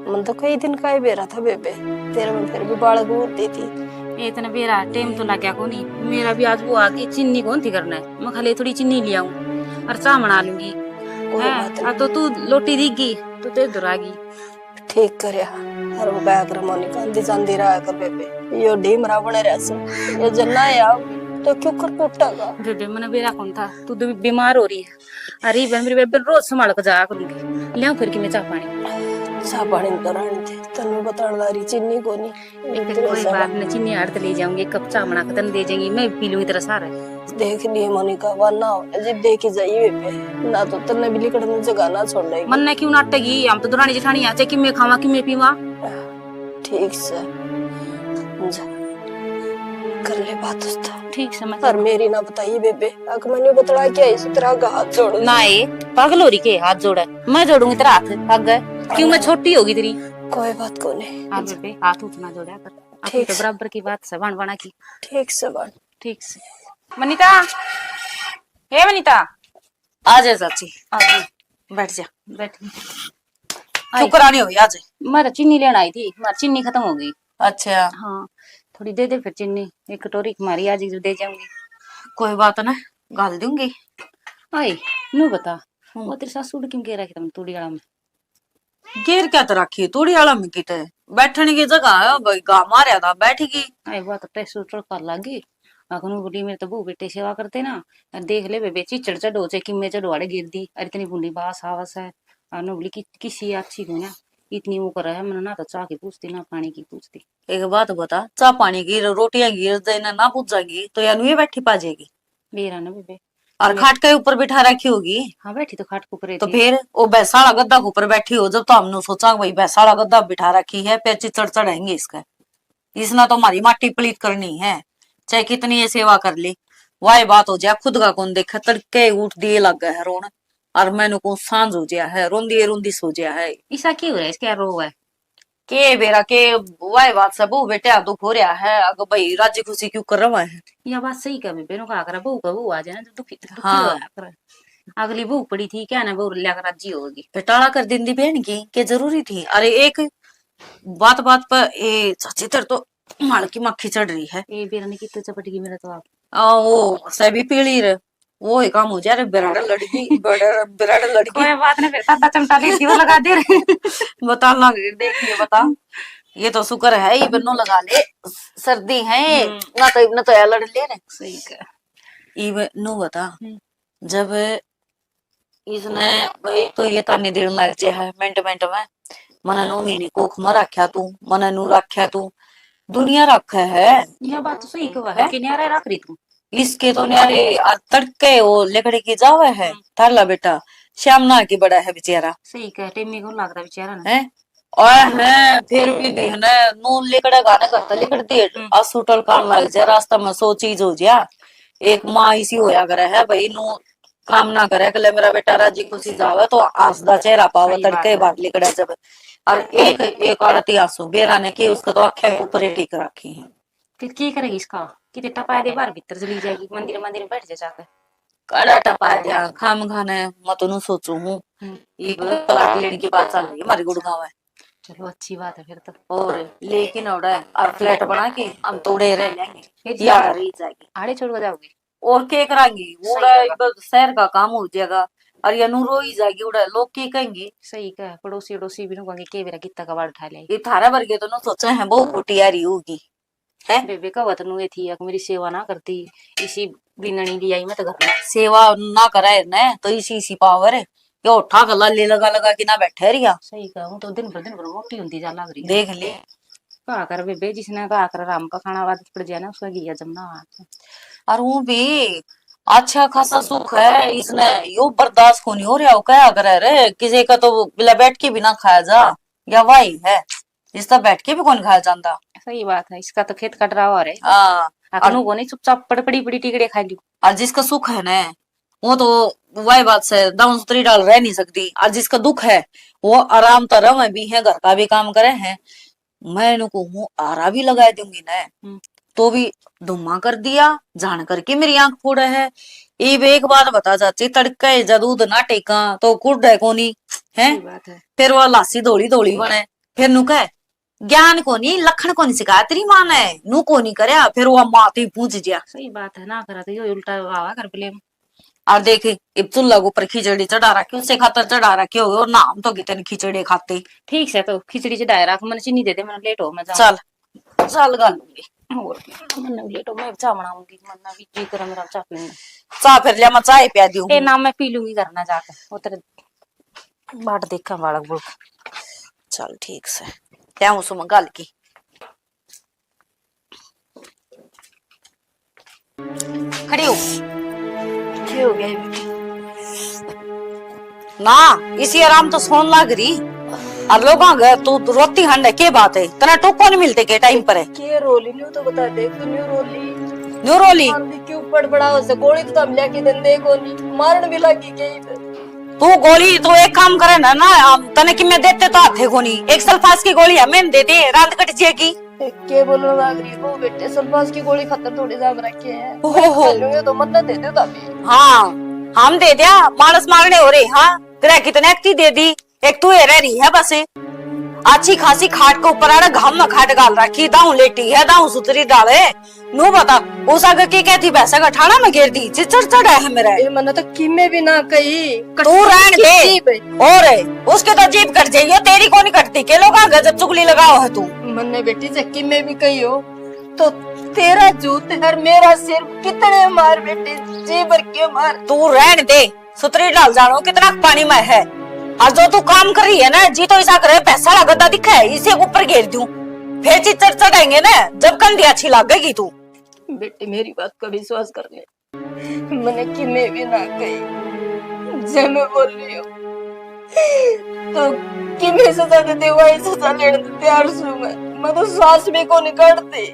मन तो कई दिन का ही बेरा था बेबे, तेरे में फिर भी बालक होती थी। इतना बेरा टाइम तो ना क्या को नहीं, मेरा भी आज वो आके चीनी कौन थी करना है, मैं खाली थोड़ी चीनी ले आऊं और चाय बना लूंगी। अब तो तू लोटी दीगी तो तेज दुरागी। ठीक करया और वो बैग मोनिका आंधी जांदी रहा कर बेबे यो ढीमरा बने रह से ये जन्ना या तो क्यों कर पोटागा बेबे मैंने बेरा कौन था तू तो बीमार हो रही है अरे मेरी बेबे रोज संभाल कर जाया करूंगी ले फिर कि मैं चाह पानी सा पानी तो रहने थे तन्नू बताने लारी चीनी को नहीं कोई बात नहीं चीनी आड़ ले जाऊंगी कप चाह बना कर तन दे जाएंगी मैं पी लूंगी तेरा सारा देख लिए मोनिका वरना जिद देखी जाइए पे ना तो तन्ने बिल्ली कड़ने जगह ना छोड़ देगी मन ने क्यों नाटेगी हम तो दुरानी जेठानी आचे कि मैं खावा कि मैं पीवा ठीक से जा कर ले बात उसका ठीक समझ पर मेरी ना बताइए बेबे अगर मैंने बतला क्या इस तरह का हाथ जोड़ ना ये पागल हो रही के हाथ जोड़ा मैं जोड़ूंगी तेरा हाथ भाग गए क्यों मैं छोटी होगी तेरी कोई बात को नहीं हाँ बेबे हाथ उतना जोड़ा कर ठीक तो बराबर की बात से बन बना की ठीक से बन ठीक से मनीता हे मनीता आ जाए चाची आ गई, बैठ जा बैठ शुक्रानी हुई आज मारा चीनी लेना आई थी मारी चीनी खत्म हो गई अच्छा हाँ थोड़ी दे दे फिर चीनी एक कटोरी हमारी आज ही दे जाऊंगी कोई बात ना गाल दूंगी आई नू बता वो तेरे सासू ने क्यों कह रहा तुम तूड़ी वाला में घेर क्या तो रखी तूड़ी वाला में किटे बैठने की जगह है भाई गा मारा था बैठेगी आई बात टेस्ट कर लागी अखनू बुढ़ी मेरे तो बहू बेटे सेवा करते ना देख ले बेबे चिचड़ चढ़ो चे कि मैं चढ़वाड़े गिर दी अरे इतनी बुढ़ी बास आवास है अनु बोली कि किसी अच्छी को ना इतनी वो कर रहा है मैंने ना तो चाह की पूछती ना पानी की पूछती एक बात बता चाह पानी की रोटियां गिर देना ना पूछ जाएगी तो यानू ये बैठी पा जाएगी बेरा ना बेबे और खाट के ऊपर बिठा रखी होगी हाँ बैठी तो खाट कुपरे तो फिर वो भैंसाड़ा गद्दा के ऊपर बैठी हो जब तो हमने सोचा भाई भैंसाड़ा गद्दा बिठा रखी है पैर चिचड़ चढ़ाएंगे इसका इसना तो हमारी माटी पलीत करनी है चाहे कितनी ये सेवा कर ली वाही बात हो जाए खुद का कौन देखा तड़के उठ दिए लग गए है रोन और मैंने को सांझ हो गया है रोंदी सो गया है ऐसा क्यों हो रहा है इसका रो है के बेरा के वाही बात से बहु बेटे दुख हो रहा है अगर भाई राजी खुशी क्यों कर रहा है यह बात सही कर बेबे नो कहा कर बहू का बहू आ जाए ना तो दुखी हाँ। होया कर अगली बहू पड़ी थी क्या ना बहू लेकर राजी होगी बेटाड़ा कर दिंदी बहन की के जरूरी थी अरे एक बात बात पर ए चाची तेरे तो माल की मक्खी चढ़ रही है ए बेरा ने कितने चपट गई मेरा तो आप वो सभी पीली रे वो ही काम हो जा रहे बिराड़ लड़की बिराड़ लड़की कोई बात नहीं फिर ताता चमटा देती वो लगा दे रहे बता लग देखिए बता ये तो शुक्र है ये बन्नो लगा ले सर्दी है ना तो यार लड़ ले रहे सही का ये नो बता जब इसने भाई तो ये तानी देर लग जाए है मिनट में मना नो महीने कोख में रखा तू मना नू रखा तू दुनिया रखा है यह बात तो सही कहा है कि न्यारा रख रही तू इसके तो न्यारे तड़के वो लेकड़े की जावे है थाला बेटा श्याम ना की बड़ा है बेचारा सही कह टेमी को लग रहा बेचारा ना है और है फिर भी देखना नून लेकड़ा गाने करता लेकड़ दे अस्पताल काम लग जाए रास्ता में सो चीज हो जा एक माँ इसी होया करे है भाई नू काम ना करे कल मेरा बेटा राजी खुशी जावे तो आसदा चेहरा पावे तड़के बाहर लेकड़ा जब और एक औरत ही आंसू बेरा ने की उसको तो अखे ऊपर ही टिक रखी है फिर क्या करेगी इसका कि टपा दे बाहर भीतर चली जाएगी मंदिर में बैठ जा जाकर कड़ा टपा दिया खाम खाने मैं तो सोचू हूँ एक तलाक लेने की बात चल रही है हमारी गुड़गांव है चलो अच्छी बात है फिर तो और लेकिन और फ्लैट बना के हम तोड़े रह लेंगे यार रही जाएगी आड़े छोड़ कर जाओगी और के कराएंगी उड़ा शहर का काम हो जाएगा और ये नूरो ही जाएगी उड़ा लोग के कहेंगे सही कह पड़ोसी अड़ोसी भी कहेंगे के बेरा कितना कबाड़ उठा ले ये थारा वर्गे तो ना सोचा है बहुत कुटियारी होगी है बेबे का वतन हुए थी मेरी सेवा ना करती इसी बिननी ली आई मैं तो घर में सेवा ना करे न तो इसी पावर है ये उठा गला ले लगा लगा कि ना बैठे रिया सही कहूँ तो दिन भर मोटी होती जा लग रही देख ले कहा कर बेबे जिसने कहा कर राम का खाना आदत पड़ जाए ना उसका घिया जमना और वो भी अच्छा खासा सुख है इसने यो बर्दाश्त को नहीं हो रहा क्या करे रे किसी का तो बिला बैठ के भी ना खाया जा या वही है इसका बैठ के भी कौन खाया जाता सही बात है इसका तो खेत कट रहा हो रहा है हाँ अखनू को नहीं चुपचाप पड़ी पड़ी टिकड़े खा ली और जिसका सुख है ना वो तो वही बात से दाम सुतरी डाल रह नहीं सकती और जिसका दुख है वो आराम तरह में भी है घर का भी काम करे हैं मैं इनको मुंह आरा भी लगा दूंगी ना तो भी धुम्मा कर दिया जान करके मेरी आंख फोड़े है एक बात बता चाची तड़के जदूद ना टेका तो कुड है कोनी है बात है फिर वो लासी दौड़ी दौड़ी बने फिर नु कह ज्ञान को नहीं लखन को नहीं सिखाया तेरी माँ ने नू को नहीं करया फिर वो माती पूछ गया सही बात है ना करा तो ये उल्टा आवा कर ब्लेम और देखे अब चूल्हा के ऊपर खिचड़ी चढ़ा रखी, उससे खातर चढ़ा रखी होगी, और ना हम तो कितनी खिचड़ी खाते। ठीक से तो खिचड़ी चढ़ाए रख, मैंने चीनी दे दे, मैंने लेट हो मैं जाऊं। चल चल गा लूंगी। और मैंने लेट हो, मैं चाय बनाऊंगी, मैंने भी जी कर मेरा चाय पीना। चाह फिर लिया, मैं चाय पिया दूं। ए ना मैं पी लूंगी करना जाकर, वो तेरे बाट देखा बालक बुड़। चल ठीक से क्या उसमें गल की खड़ी हो। क्या हो गया है बेटी? ना इसी आराम तो सोन लग रही, और लोग तू रोती हंड के बात है, तना टोको नहीं मिलते के टाइम पर है। के रोली न्यू तो बता दे, तू न्यू रोली न्यूरोली आंधी क्यों पड़ पड़ा हो से गोली तो हम लेके दे दे को नहीं मारन भी लगी गई। तू गोली तो एक काम करे ना ना तने कि मैं देते तो हाथे को नहीं, एक सल्फास की गोली हमें दे दे, रात कट जाएगी। के बोलो नागरी वो बेटे सल्फास की गोली खतर थोड़ी जाम रखे हैं, ओहो। खा लूंगे तो मत दे दे तभी। हाँ हम दे दिया, मानस मारने हो रहे। हाँ तेरा कितने एक्टी दे दी, एक तू रह रही है बस। अच्छी खासी खाट के ऊपर आड़ा घाम में खाट गाल रखी, दाऊ लेटी है, दाऊ सुतरी डाले। नू बता उस आगे की कहती भैंसा का ठाणा में घेर दी, चिचड़ चढ़ा है मेरा। ए मन तो किमे भी ना कही तू रहन दे, और उसके तो जीप कट जाइयो, तेरी को नहीं कटती के लोग गजब चुगली लगाओ है तू। मन ने बेटी से किमे भी कही हो तो तेरा जूत हर मेरा सिर कितने मार बेटे जी भर के मार। तू रहन दे, सुतरी डाल जानो कितना पानी में है, और जो तू काम कर रही है ना जी तो ऐसा करे पैसा का गद्दा दिखा है, इसे ऊपर घेर दूं, फिर चिचड़ चढ़ाएंगे ना जब कंधी अच्छी लगेगी। तू बेटी मेरी बात का विश्वास कर ले, मैंने किमे भी ना कही, जब मैं बोल रही हूँ तो किमे सजा देते वही सजा लेने तैयार हूँ मैं तो सांस भी को नहीं काटती।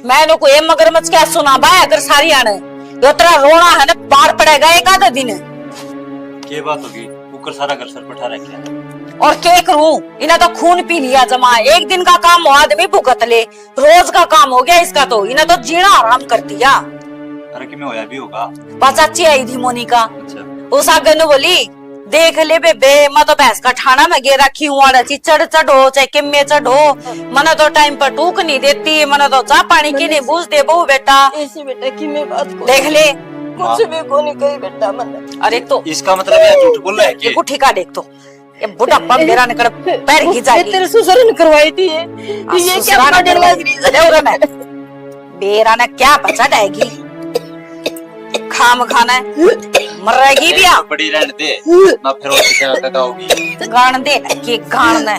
मैंने को ये मगरमच्छ क्या सुना भाई, अगर सारी आने जो तेरा रोना है ना पार पड़ेगा एक आधा दिन। के बात होगी, कुकर सारा घर सर पर ठा रखे हैं। और क्या करूं, इन्हें तो खून पी लिया जमा, एक दिन का काम हो आदमी भुगत ले, रोज का काम हो गया इसका, तो इन्हें तो जीना आराम कर दिया। अरे कि मैं होया भी होगा। बस अच्छी आई थी मोनिका, अच्छा उस आगे ने बोली देख ले बेबे मैं तो भैंस का ठाणा में गे रखी हूँ, चिचड़ चढ़ो चाहे किम्मे चढ़ो, मने तो टाइम पर टूक नहीं देती, मने तो चाह पानी की नहीं बूझ दे बहू बेटा। ऐसी बेटा किमे बात को देख ले कुछ भी को नहीं कही बेटा मन। अरे तो इसका मतलब है झूठ बोल रहा है ये कि गुठी का देख, तो ये बुढ़ापा मेरा निकल पैर की जाएगी। तेरे ससुर ने करवाई थी ये क्या डर लग रही है। बेरा ने क्या बचा जाएगी, खाम खाना है मरेगी भी आ। बड़ी रहने दे ना, फिर और क्या कदा होगी। गान दे के गान ने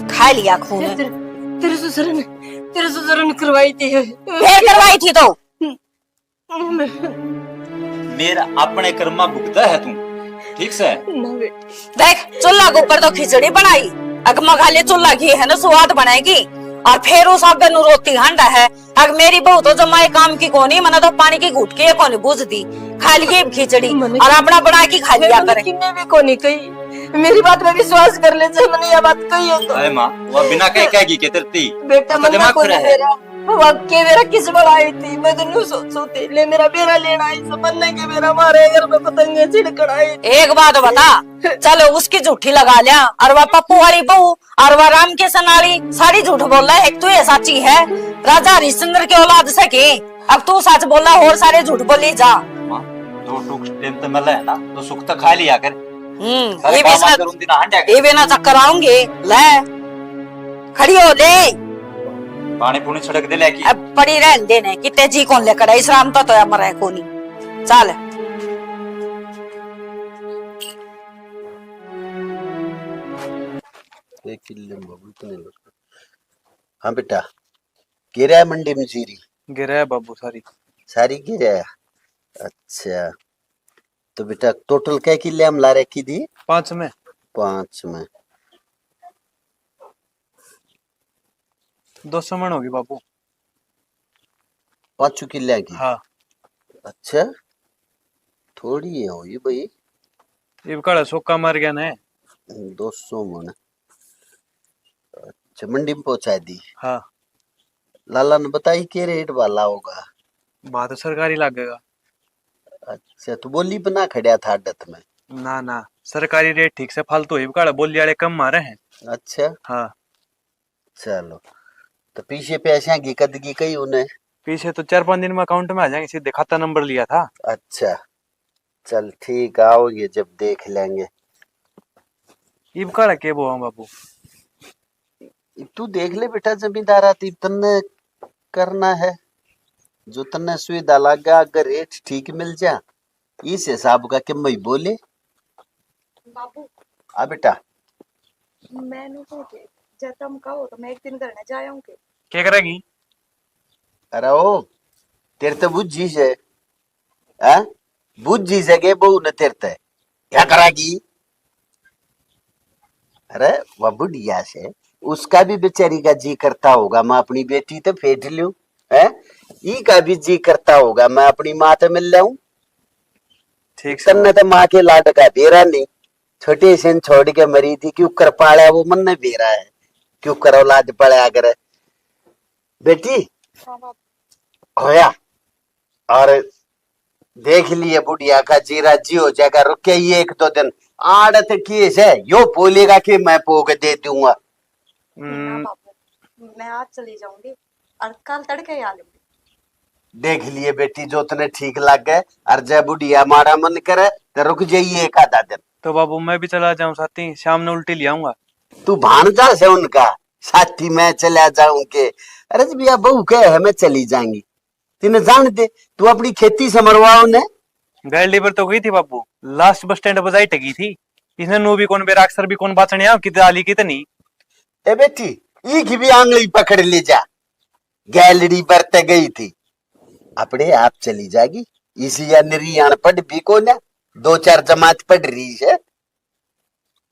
खा लिया खून, तेरे ससुर ने करवाई थी फिर करवाई थी तो मेरा अपने कर्मा भुगता है तू, ठीक से। ना बेटी देख चूल्हा के ऊपर तो खिचड़ी बनाई, अगमा खाली चूल्हा घी है ना स्वाद बनाएगी, और फिर उस आगे नु रोटी हांडा है। अग मेरी बहू तो जमाए काम की कोनी, मना तो पानी की घुट के कोनी बुझ दी, खा लिए खिचड़ी और अपना बना के खा लिया करे। किन्ने भी को नहीं कही, मेरी बात में विश्वास कर ले, जब मैंने ये बात कही हो तो। अरे माँ वो बिना कहे कहेगी के तेरती बेटा तो मन्ना दिमाग को खुला नहीं है। मेरा वाक्य मेरा किस बढ़ाई थी, मैं तो न्यू सोती ले मेरा बेरा लेना है समझने के मेरा मारे घर में पतंगे छिड़कड़ाई। एक बात बता, चलो उसकी झूठी लगा लिया, और वह पप्पू वाली बहू और वह राम के सनाली सारी झूठ बोल रहा है, एक तो ये सच्ची है राजा हरिश्चंद्र के औलाद से के, अब तू सच बोला और सारे झूठ बोली जा। माँ दो टूक टेम तो मिला है ना, तो सुख तो खा लिया कर। ये भी काम करूं दिन हंडा ये बिना चक्कर आऊंगे ले खड़ी हो ले, पानी पुनी छिड़क दे लेकी। अब पड़ी रहन देने कितने जी कौन लेकर इस राम तो मरे को नहीं। चल हाँ बेटा गिरा है मंडी में जीरी गिरा है बाबू सारी। सारी गिरा है। अच्छा तो बेटा टोटल क्या किले हम ला रखी थी? 5 में 5 में 200 मन होगी बाबू। 5 किले की? हाँ अच्छा थोड़ी है हुई भाई, ये काला सोका मार गया ना। 200 मन। अच्छा मंडी में पहुंचा दी? हाँ लाला ने बताई के रेट वाला होगा? बात सरकारी लगेगा। अच्छा तो बोली बना खड़ा था अड्डत में? ना ना सरकारी रेट ठीक से फालतू ही काला बोली वाले कम मारे हैं। अच्छा हाँ चलो तो पीछे पैसा की कदगी कही उन्हें? पीछे तो 4-5 दिन में अकाउंट में आ जाएंगे, सीधे खाता नंबर लिया था। अच्छा चल ठीक, आओगे जब देख लेंगे। इब कड़ा के वो बाबू। तू देख ले बेटा, जमींदार आती तन्ने करना है जो तन्ने सुविधा लगा, अगर रेट ठीक मिल जा इस हिसाब का कि मैं बोले। बाबू आ बेटा मैंने कहो के जब तुम कहो तो मैं एक दिन करने जाऊंगी। क्या करेगी? अरे ओ तेरे तो बुझी से बुझी से के बहू न तेरे ते क्या करागी? अरे वह बुढ़िया से उसका भी बेचारी का जी करता होगा मैं अपनी बेटी तो फेंट लूं है, ई का भी जी करता होगा मैं अपनी माँ तो मिल जाऊं। ठीक से तन्ने तो माँ के लाड का बेरा नहीं, छोटे से छोड़ के मरी थी, क्यों कर पाड़ा वो मन ने बेरा है, क्यों कर औलाद पड़ा अगर बेटी होया। और देख लिए बुढ़िया का जीरा जी हो जाएगा, रुके ये 1-2 दिन आड़त किए से यो बोलेगा कि मैं पोग दे दूंगा। बाबू मैं आज चली जाऊंगी और कल तड़के आ लूंगी। देख लिए बेटी जो तने ठीक लग गए, और जब बुढ़िया मारा मन करे तो रुक जाइए 1-आधा दिन। तो बाबू मैं भी चला जाऊं साथी, शाम ने उल्टी ले आऊंगा। तू भानजा से उनका साथी मैं चला जाऊं के? अरे जब भैया बहू कहे है मैं चली जाएंगी, तिन्हें जान दे, तू अपनी खेती संभरवाओ ने। गाड़ी लेबर तो गई थी बाबू, लास्ट बस स्टैंड बजाई टगी थी। इसने नो भी कौन बेरा अक्सर भी कौन बाचने आ कितनी आली कितनी। ए बेटी ई की भी आंगली पकड़ ले जा, गैलरी बरते गई थी अपने आप चली जाएगी। इसी या निरी अनपढ़ भी को ना 2-4 जमात पढ़ रही है।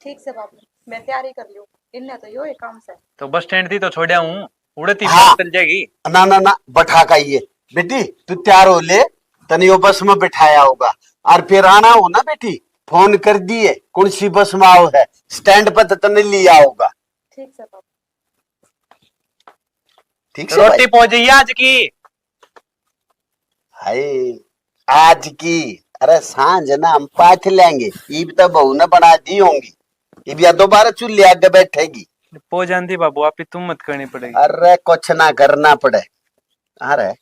ठीक से बाबू मैं तैयारी कर लूं, इन्ने तो यो एक काम से। तो बस स्टैंड थी तो छोड़िया हूँ, उड़ती हाँ। चल जाएगी। ना ना ना बैठा का ये बेटी तू तैयार हो ले, तने वो बस में बिठाया होगा और फिर आना हो ना बेटी, फोन कर दिए कौन सी बस में आओ है, स्टैंड पर तने लिया होगा। ठीक से बाबू। ठीक से रोटी भाई? पहुंच जाइए आज की। हाय आज की? अरे सांझ ना हम पाथ लेंगे, ईब तो बहू ने बना दी होंगी, ईब या दोबारा चूल्हे आगे बैठेगी। पहुंच जानती बाबू, आप ही तुम मत करनी पड़ेगी। अरे कुछ ना करना पड़े। अरे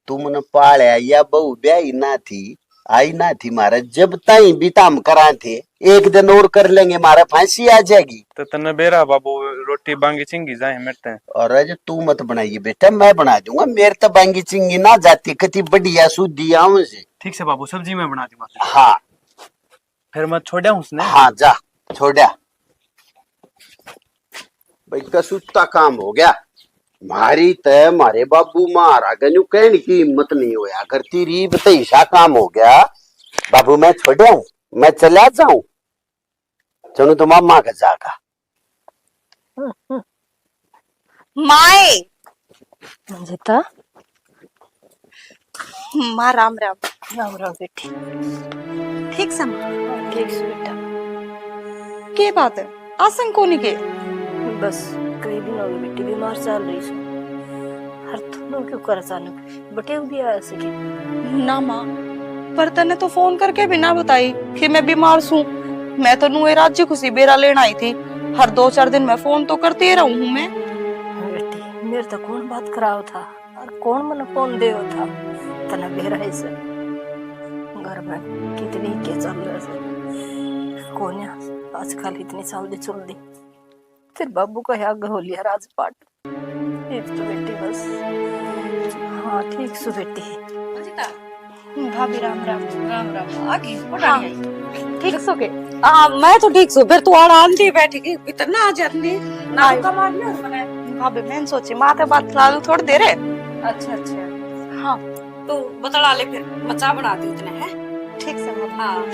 तुमने पाले या बहू ब्याही ना थी, आई ना थी मारे, जब ताई बिताम करा थे, एक दिन और कर लेंगे मारे फांसी आ जाएगी। तो तन्ने बेरा बाबू रोटी बांगी चिंगी जाए मिलते हैं। और आज तू मत बनाइए बेटा, मैं बना दूंगा, मेरे तो बांगी चिंगी ना जाती, कति बढ़िया सूदी आऊं से। ठीक से बाबू, सब्जी में बना दूंगा। हाँ फिर मैं छोड़ा उसने। हाँ जा छोड़ा भाई, कसूता काम हो गया मारी तय मारे बाबू मारा गनु कहने की हिम्मत नहीं होया करती री बतईसा काम हो गया। बाबू मैं छोड़ा हूं, मैं चला जाऊं, चलो तो मामा का जागा। माए मंजिता माँ राम राम। राम राम बेटी। ठीक से माँ? ठीक से बेटा। के बात है आसन कोनी के? बस कई दिन हो गए बेटी बीमार चल रही सो, हर तुम क्यों कर अचानक बटे भी आया सके? ना माँ, पर तने तो फोन करके भी ना बताई कि मैं बीमार हूँ। मैं तो नुए राज्य खुशी बेरा लेना आई थी, हर 2-4 दिन में फोन तो करती रहूं हूँ मैं। बेटी मेरे तो कौन बात कराओ था और कौन मन फोन दे था, तना बेरा ऐसे घर में कितनी के चल रहे से कौन आजकल इतनी साल चल दी, फिर बाबू का याग हो लिया राजपाट। एक तो बेटी बस। हाँ ठीक सु बेटी। भाभी राम राम। राम राम आगे हाँ, ठीक सो के? मैं तो ठीक सो, फिर तू आराम से बैठेगी इतना आ जाती ना कमाल में। भाभी मैंने सोची माँ से बात ला लूं थोड़ी देर है। अच्छा अच्छा हाँ तू बतला ले, फिर मचा बना दी उतने है। ठीक से भाभी। हाँ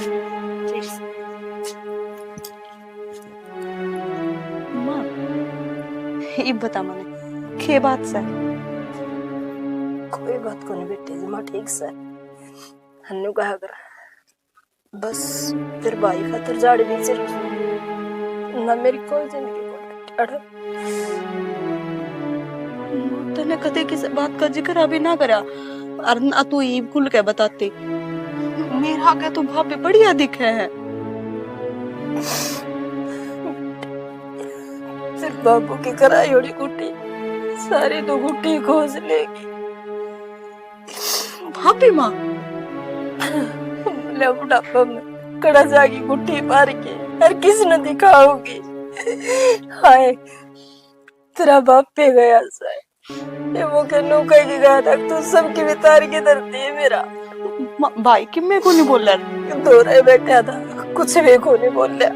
ठीक से। माँ ये बता मने के बात से? कोई बात को नहीं बेटे, जमा ठीक से हन्नू कहा कर, बस फिर भाई खातर जाड़ी बीच ना मेरी कोई जिंदगी को अड़। तने कदे किस बात का जिक्र अभी ना करा, और ना तू ये खुल के बताती। मेरा आगे तो भाभी बढ़िया दिखे है। फिर बाबू की कराई उड़ी गुट्टी सारी तो गुट्टी खोज लेगी। बुढ़ापे माँ ले बुढ़ापा में कड़ा जागी गुट्ठी पार के हर किस न दिखाओगी। हाय तेरा बाप पे गया सा ये वो के नौका की गया था तो सबकी वितार की धरती है मेरा। भाई कि मैं को नहीं बोल रहा दो रहे बैठा था कुछ भी को नहीं बोल रहा।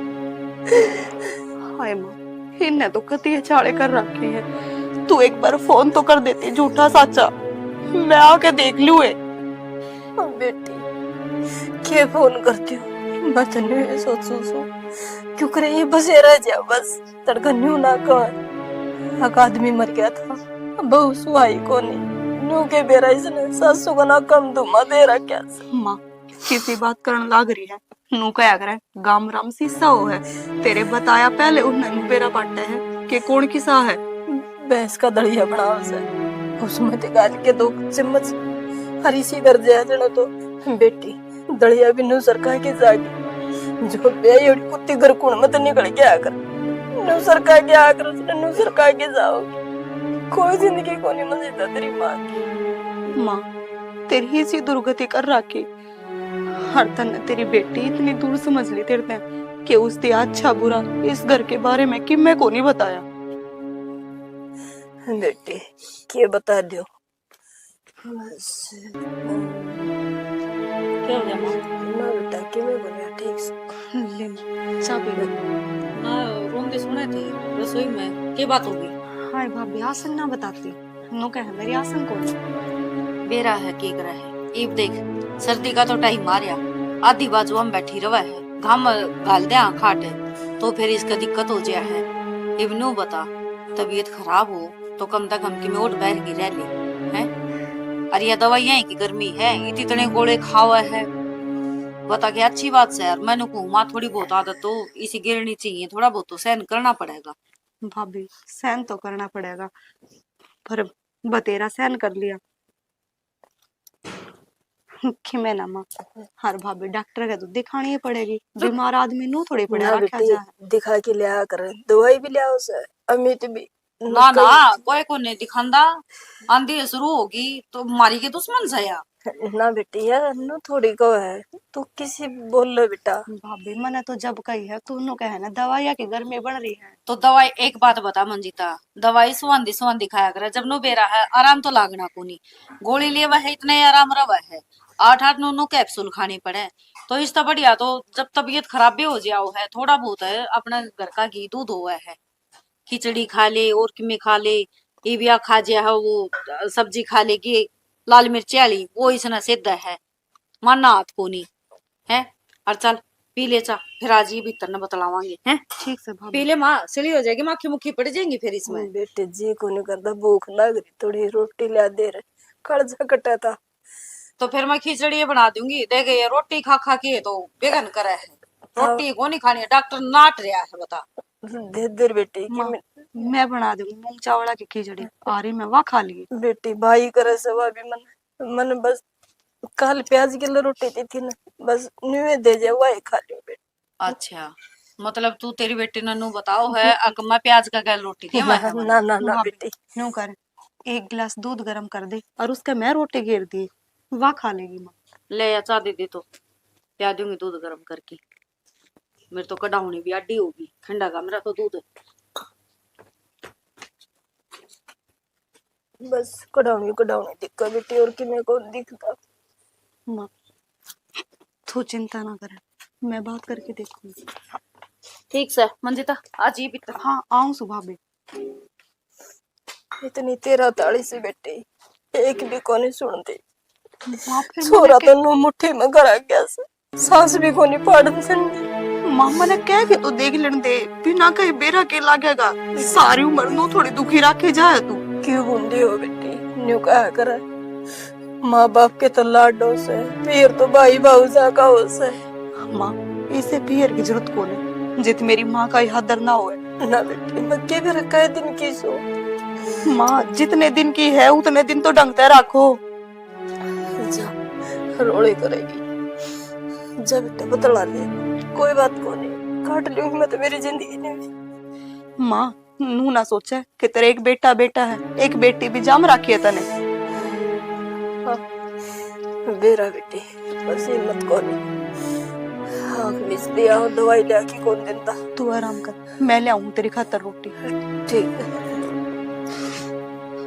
हाय माँ इन्हें तो कती चाड़े कर रखे हैं। तू एक बार फोन तो कर देती झूठा साचा मैं आके देख लूं। बेटी क्या फोन करती हूँ मैं तन्ने सोचू क्यों करे ये बसे रह जा बस तड़का न्यू ना कह एक आदमी मर गया था बहु सुहाई को नहीं न्यू के बेरा इसने सासू का ना कम धुमा दे रखा। माँ किसी बात करने लाग रही है नू क्या करे गाम राम शीशा हो है तेरे बताया पहले उन्हें बेरा बांटा है कि कौन किसा है। भैंस का दड़िया बनाओ से उसमें ते गाल के 2 चम्मच हरी सी कर दिया जनो तो बेटी दड़िया भी नू सरका के जागी जो बेई और कुत्ती घर कुण मत निकल गया कर नू सरका के आकर उसने नू सरका के जाओगी कोई जिंदगी को नहीं मजेदा तेरी माँ की। माँ तेरी ही सी दुर्गति कर रखी हर तन तेरी बेटी इतनी दूर समझ ली तेरे कि उसने अच्छा बुरा इस घर के बारे में कि मैं को नहीं बताया। बेटी क्या बता दो क्या हो गया माँ? ना बेटा कि मैं बोलिया ठीक से ले चाय पी ले। ना रोंदे सुने थे रसोई में क्या बात होगी? हाय भाभी आसन ना बताती नो कह मेरी आसन कौन बेरा है केक रहा है इब देख सर्दी का तो टाइम मारिया आधी बाजू हम बैठी रवा है घाम गाल दे खाट तो फिर इसका दिक्कत हो जाया है। इब नो बता तबीयत खराब हो तो कम तक हम की में ओट बैठ की रह ले हैं। अरे ये दवाइयां है कि गर्मी है इतने गोले खावा है बता के अच्छी बात से यार मैंने को माँ थोड़ी बहुत आदत तो इसी गिरनी चाहिए थोड़ा बहुत तो सहन करना पड़ेगा। भाभी सहन तो करना पड़ेगा पर बतेरा सहन कर लिया कि मैं ना माँ हर भाभी डॉक्टर के तो दिखानी ही पड़ेगी बीमार आदमी नो थोड़ी ना पड़ेगा क्या बेटी जाए। दिखा के लिया कर दवाई भी लिया उसे अमित भी ना ना कोई को नहीं दिखांदा आंधी शुरू होगी तो मारी के दुश्मन से या ना बेटी यार नो थोड़ी को है तू किसी बोल लो बेटा। भाभी मैंने तो जब कही है तू नो कहे ना दवाइया के घर में बन रही है तो दवाई एक बात बता मंजिता दवाई सुवंदी खाया करे जब नो बेरा है आराम तो लागना को नहीं गोली लिए वह इतने आराम रवा है 8-8 9 कैप्सूल खानी पड़े तो इससे बढ़िया तो जब तबीयत खराब भी हो जाओ है थोड़ा बहुत है अपना घर का घी दूध हुआ है खिचड़ी खा ले और किमे खा ले इबिया खा जा है वो सब्जी खा लेगी लाल मिर्च वाली वो इसना सिद्ध है माना हाथ को नहीं है। और चल पी ले चा फिर आज ये भीतर न बतलावांगे हैं। ठीक से भाभी पी ले माँ सिली हो जाएगी माखी मुखी पड़ जाएंगी फिर इसमें। बेटे जी को नहीं करता भूख लग रही थोड़ी रोटी ला दे रहे कर्जा कटा था तो फिर मैं खिचड़ी बना दूंगी देख ये रोटी खा खा के तो बेगन करे है रोटी को नहीं खानी है डॉक्टर नाट रहा है बता। दे दे बेटी कि मैं बना दूंगी मूंग चावला की खिचड़ी आ रही मैं वहाँ खा ली बेटी भाई करे सवा भी मन बस कल प्याज की रोटी दी थी ना बस न्यू दे जाए वही खा लियो बेटी। अच्छा मतलब तू तेरी बेटी ने नू बताओ है अकम्मा प्याज का क्या रोटी थी ना ना ना बेटी यूं कर एक गिलास दूध गरम कर दे और उसका मैं रोटी घेर दी वहाँ खा लेगी माँ। ले अच्छा दीदी तो प्या दूंगी दूध गर्म करके मेरे तो कढ़ाउनी भी आडी होगी ठंडा का मेरा तो दूध बस कढ़ाउनी दिक्का बेटी और कि मेरे को दिखता। माँ तू चिंता ना कर मैं बात करके देखूंगी। ठीक से मंजिता आज ही भीतर हाँ आऊं सुबह भी इतनी 13 से बेटी एक भी को नहीं सुनती फिर छोरा तो नो मुट्ठी में करा गया सांस भी को नहीं पाड़न सुनती। मामा ने कह के तो देख लेने दे बिना कहीं बेरा के लागेगा सारी उम्र नो थोड़ी दुखी रखे जाए तू क्यों बूंदी हो बेटी न्यू कहा करे माँ बाप के तो लाडो से फिर तो भाई भाऊजा का हो से माँ इसे पियर की जरूरत कौन है जित मेरी माँ का हदर ना हो ना बेटी मक्के भी रखा है दिन की सो माँ जितने दिन की है उतने दिन तो ढंगते रखो रोड़ी करेगी जब बेटा बतला ले कोई बात को नहीं काट लूंगी मैं तो मेरी जिंदगी में। माँ नू ना सोचे कि तेरे एक बेटा है एक बेटी भी जाम रखी है तने बेरा बेटी बस हिम्मत कोनी हाँ मिस दिया और दवाई ले आके कौन देता तू आराम कर, मैं ले आऊं तेरी खातर रोटी। ठीक है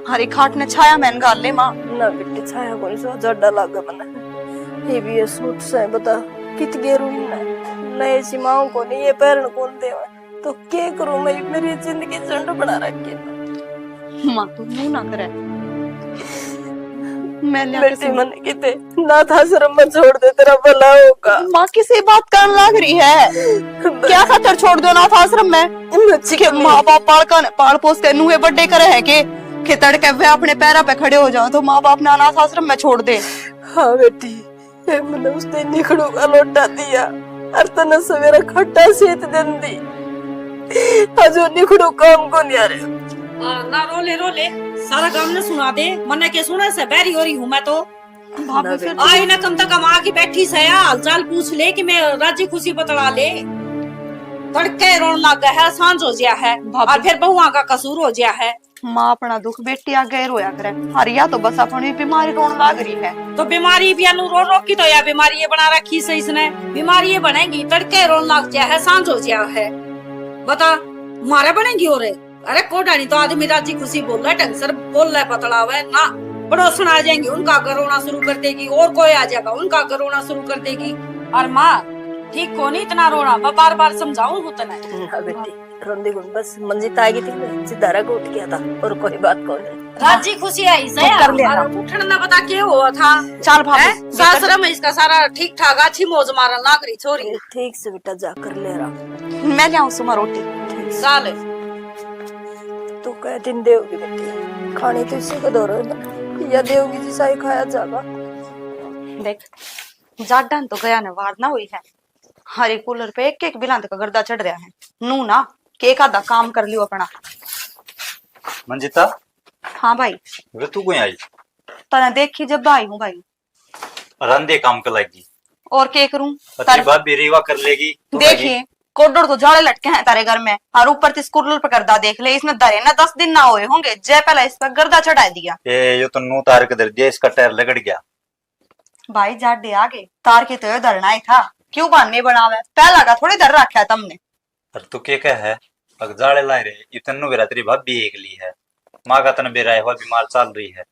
हरी खाट ने छाया मैंने गाल ले माँ। ना बेटी छाया कौन सा जड्डा लागा मना ये भी ये सूट से बता कित गेरू ना नए सीमाओं को नहीं ये पैरण कौन दे तो क्या करूं मैं मेरी जिंदगी झंड बना रखी है माँ तू मुंह ना करे, मैं ले बेटी मन किते ना था शर्म मत छोड़ दे तेरा भला होगा माँ किसी बात कर लग रही है, क्या खातर छोड़ दो ना था आश्रम में के माँ बाप पाल पोस के नूहे बड्डे करे है के तड़के वे अपने पैरों पे खड़े हो जाओ तो माँ बाप ने अनाथ आश्रम में छोड़ दे। हाँ बेटी मैंने उसने निकड़ू का लौटा दिया और तना सवेरा खट्टा सेत देन दी अजो निकड़ू काम को नहीं आ रहे ना रोले रोले सारा काम न सुना दे मने के सुने से बैरी हो रही हूँ मैं तो भाभी फिर आई ना कम तक कम आके बैठी से हाल चाल पूछ ले कि मैं राजी खुशी बतला ले तड़के रोन लग है सांझ हो गया है और फिर बहुआ का कसूर हो गया है। माँ अपना दुख बेटी आगे रोया करे हरिया तो बस अपनी बीमारी रोन लाग रही है तो बीमारी भी अनु रो रो की तो या बीमारी ये बना रखी से इसने बीमारी ये बनेगी तड़के रोन लग गया है सांझ हो गया है बता मारे बनेगी और अरे कोटा नहीं तो आदमी राजी खुशी बोल रहा है ढंग से बोल रहा है पतला हुआ है ना पड़ोसन आ जाएंगे उनका घर रोना शुरू कर देगी और कोई आ जाएगा उनका घर रोना शुरू कर देगी और माँ ठीक को नहीं इतना रोना मैं बार बार समझाऊं उतना ना बेटी रोंदी गुण बस मंजित आ गई थी सितारा को उठ गया था और कोई बात कौन है राजी खुशी आई से कर लिया उठने ना बता क्या हुआ था चल भाभी सासरा में इसका सारा ठीक ठाक अच्छी मौज मारन लाग रही छोरी ठीक से बेटा जा कर ले रहा मैं ले आऊं सुमा रोटी साल तू कह दिन देवगी बेटी खाने तो इसी को दो रहे या देवगी जी साई खाया जागा देख जाडन तो गया ने वार ना हुई है हरे कूलर पे एक एक बिलांत का गर्दा चढ़ रहा है नू ना के आधा काम कर लियो अपना। मंजिता हाँ भाई वे तू कोई आई तना देखी जब आई हूँ भाई रंदे काम कर लागी और के करूं अच्छी बात भी रेवा कर लेगी तो देखिए कोडर तो झाड़े लटके हैं तारे घर में और ऊपर से स्कूटर पर गर्दा देख ले इसमें दरे ना 10 दिन ना हुए होंगे जय पहला इस पर गर्दा चढ़ा दिया ये तो नू तार के दर दिया इसका टायर लगड़ गया भाई जाडे आगे तार के तो धरना ही था क्यों बाने बनावे पहला का थोड़ी डर रखा है तुमने पर तू के कह है अगजाड़े लाई रे इतनु बेरा तेरी भाभी एकली है माँ का तन बेरा है वो बीमार चल रही है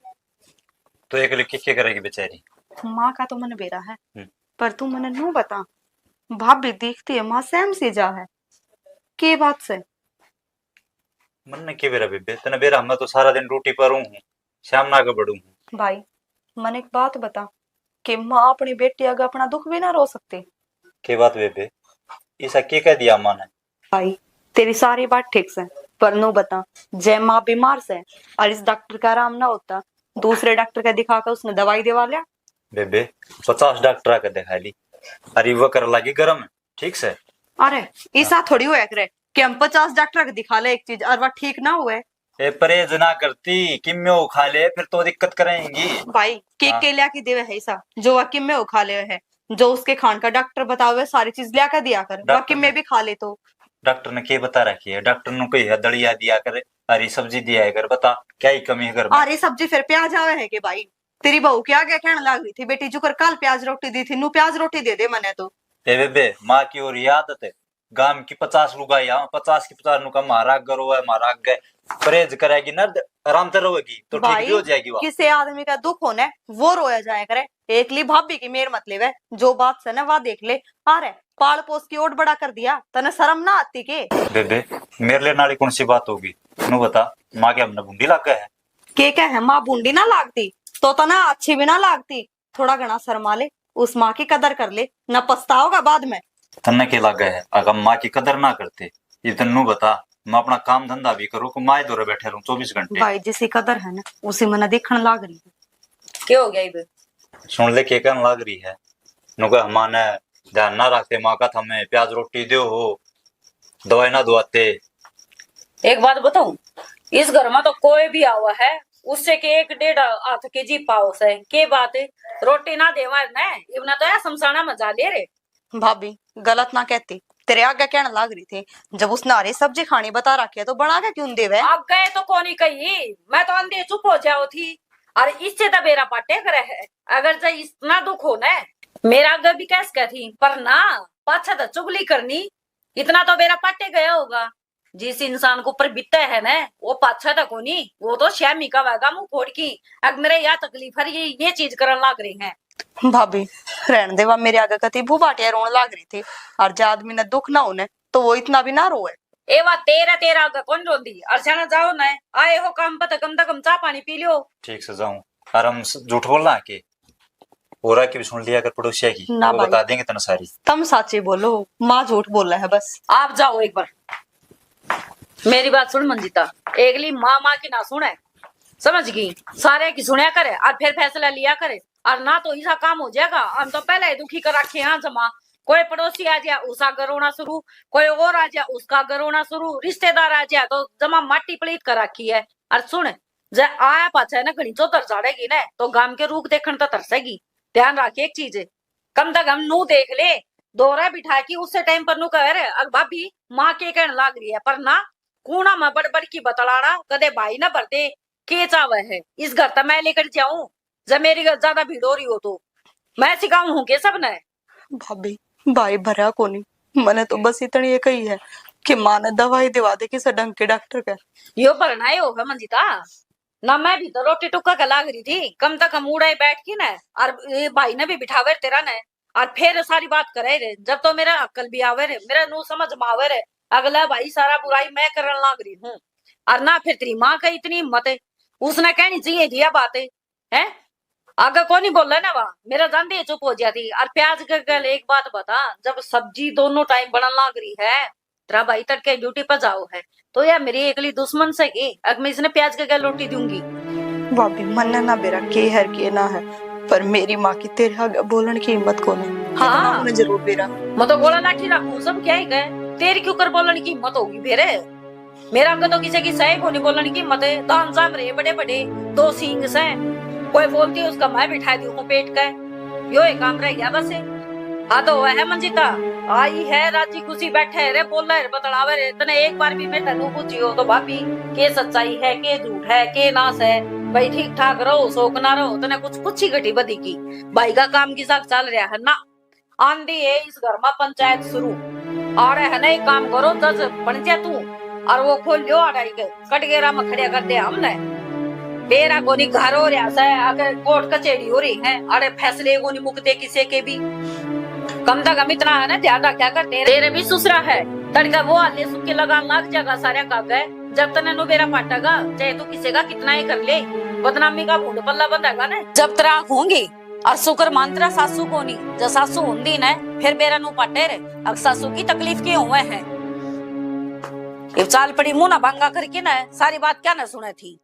तो एकली के करेगी बेचारी माँ का तो मन बेरा है पर तू मन नू बता भाभी देखती है माँ सैम से जा है के बात से मन ने के बेरा बेबे तने बेरा मैं तो सारा दिन ड्यूटी पर हूँ शाम ना के बड़ू हूँ भाई मन एक बात बता कि माँ अपनी बेटी आगे अपना दुख भी ना रो सकती के बात बेबे ऐसा के कह दिया माँ ने भाई तेरी सारी बात ठीक से पर नो बता जय माँ बीमार से और इस डॉक्टर का आराम ना होता दूसरे डॉक्टर का दिखाकर उसने दवाई दिवा लिया बेबे 50 डॉक्टर का दिखा ली अरे वो कर लगी गरम ठीक से अरे ऐसा थोड़ी हुआ करे कि हम 50 डॉक्टर को दिखा ले एक चीज और वह ठीक ना हुए ए परहेज ना करती किम्यो खा ले फिर तो दिक्कत करेंगी भाई के लिया की देवे है ऐसा जो वकीम में वो खा ले है जो उसके खान का डॉक्टर बतावे सारी चीज लिया कर दिया कर वकीम में भी खा ले तो डॉक्टर ने क्या बता रखी है डॉक्टर ने कोई है दलिया दिया करे हरी सब्जी दिया है कर बता क्या ही कमी है घर में अरे सब्जी फिर प्याज आवे है के भाई तेरी बहू क्या क्या कहने लग रही थी बेटी जुकर कल प्याज रोटी दी थी नू प्याज रोटी दे दे मने तो ए बेबे माँ की और आदत है गांव की 50 लुगाई 50 की 50 नुका मारा गरो है मारा गए परहेज करेगी ना आराम से रोएगी तो ठीक भी हो जाएगी वो किसी आदमी का दुख होना वो रोया जाया करे एकली भाभी की मेर मत ले जो बात से ना वह देख ले आ रहे पाल पोस की ओट बड़ा कर दिया तने शर्म ना आती के बेबे मेरे लिए नाली कौन सी बात होगी नू बता माँ के हमने बूंदी लग गए है के है माँ बूंदी ना लागती तो तना अच्छी भी ना लागती थोड़ा घना शर्मा ले उस माँ की कदर कर ले न पछताओगा बाद में तन्ने के लग गए है अगर माँ की कदर ना करते ये तन्नू बता मैं अपना काम धंधा भी करूँ माँ दौरे बैठे रहूं 24 घंटे भाई जिसी कदर है ना उसी मन देखने लाग रही है क्या हो गया इधर सुन ले के कहने लग रही है नुका हमारे ध्यान ना रखते माँ का हमें प्याज रोटी दो हो दवाई ना दुआते एक बात बताऊं इस घर में तो कोई भी आवा है उससे के 1-1.5 हाथ के जी पाओ से के बात है रोटी ना देवा ने इवना तो या समसाना मजा ले रे भाभी गलत ना कहती तेरे आगे कहने लग रही थी जब उसने हरी सब्जी खानी बता रखी है तो बना के क्यों देवे अब गए तो कोनी कही मैं तो अंधे चुप हो जाओ थी और इससे तो मेरा पाटे करे है। अगर जो इतना दुख हो ना, मेरा अगर भी कैस क्या थी, पर ना पाछा तो चुगली करनी, इतना तो मेरा पाटे गया होगा। जिस इंसान को ऊपर बीतता है ना, वो पाछा तक होनी, वो तो श्यामी का वागा मुंह फोड़ की। अब मेरे यहाँ तकलीफ है, ये चीज करने लग रही है। भाभी रहने देवा, मेरे आगे कती भू बाटिया रोने लग रही थी, और जो आदमी ने दुख ना होने तो वो इतना भी ना रोए। एवा तेरा तेरा आगे कौन रोंदी, अर्चना जाओ ना, आए हो काम पर कम से कम चाह पानी पी लियो। ठीक से जाऊं, और हम झूठ बोलना के पूरा की भी सुन लिया अगर पड़ोसिया की, ना वो भाई। बता देंगे तना सारी। तुम साचे बोलो, माँ झूठ बोल रहा है बस। आप जाओ एक बार, मेरी बात सुन मंजिता, एकली माँ की ना सुने, समझ गई? सारे की सुनिया करे और फिर फैसला लिया करे, और ना तो ऐसा काम हो जाएगा। हम तो पहले ही दुखी कर रखे हैं जमा, कोई पड़ोसी आ जाए उसका घर रोना शुरू, कोई और आ जाए उसका घर रोना शुरू, रिश्तेदार आ जाए तो जमा माटी पलीत कर रखी है। और सुन, जब आया पाछा है ना घड़ी चौधर झाड़ेगी ना, तो गांव के रूख देखने तो तरसेगी। ध्यान रखिए एक चीज है, कम तक हम नू देख ले, दोहरा बिठा के उससे टाइम पर नू कह रहे अब भाभी माँ के कहने लाग रही है, पर ना कूणा में बड़ की बतलाना कदे भाई ना भरते के चावे है। इस घर तक मैं लेकर जाऊं, जब मेरी घर ज्यादा भीड़ हो रही हो तो मैं सिखाऊं हूँ के सब ने। भाभी भाई भरा कोनी, मैंने तो बस इतनी ये कही है कि माँ ने दवाई दिवा दे किसी ढंग के डॉक्टर का। यो भरना होगा मंजिता ना, मैं भी तो रोटी टुक्का का लाग रही थी, कम तक हम उड़ाई बैठ की ना, और ये भाई ने भी बिठावे तेरा ने, और फिर सारी बात करे रे। जब तो मेरा अक्ल भी आवे रे, मेरा नू समझ में आवे रे, अगला भाई सारा बुराई मैं करने लाग रही हूँ। और ना फिर तेरी माँ का इतनी हिम्मत है, उसने कहनी चाहिए दिया बातें है, आगे कौन नहीं बोल रहा ना, वहाँ मेरा जानते चुप हो जाती। और प्याज का गल एक बात बता, जब सब्जी दोनों टाइम बनने लाग रही है, तेरा भाई तड़के ड्यूटी पर जाओ है, तो यार मेरी एकली दुश्मन से की अब मैं इसने प्याज का गल रोटी दूंगी। भाभी मन ना बेरा के हर के ना है, पर मेरी माँ की तेरे आगे बोलने की हिम्मत को नहीं। हाँ। उन्हें जरूर बेरा मैं तो गोला लाठी रखू सब क्या ही गए, तेरी क्यों कर बोलने की हिम्मत होगी फेरे? मेरा अंग तो किसी की सही को नहीं बोलने की हिम्मत है। दान साम रहे बड़े बड़े दो सींग से, कोई बोलती है उसका मैं बिठा दी हूँ पेट का, यो एक काम रह गया बस। हाँ तो वह है मंजिता आई है राजी खुशी बैठे रे, बोल रहे बतलावे रे, तने एक बार भी मैं तेनू पूछी हो तो भाभी के सच्चाई है के झूठ है के नास है, भाई ठीक ठाक रहो शोक ना रहो, तने कुछ कुछ ही घटी बदी की भाई का काम की साथ चल रहा है ना। आंधी है इस घर में पंचायत शुरू आ रहा है ना, एक काम करो जज बन जा तू, और वो खोल लियो आड़ाई के कटगेरा में खड़े कर दे हमने। बेरा कोनी घर हो रहा है, अगर कोर्ट कचेरी हो रही है, अरे फैसले को नहीं मुकते किसी के भी, कम तक हम इतना है ना ध्यान रखा करते। तेरे भी सुसरा है तड़का वो आले सुख लगान लाग जाएगा सारे कागज, जब तने नु बेरा पाटेगा चाहे तू किसी का कितना ही कर ले, बदनामी का भूड पल्ला बंधेगा ना। जब तेरा होंगी और शुक्र मानतरा सासू को नहीं, जब सासू होंगी ना फिर बेरा नु पाटे रे। अब सासू की तकलीफ क्यों हुए है, ये चाल पड़ी मुंह ना भंगा करके ना सारी बात क्या ना सुने थी,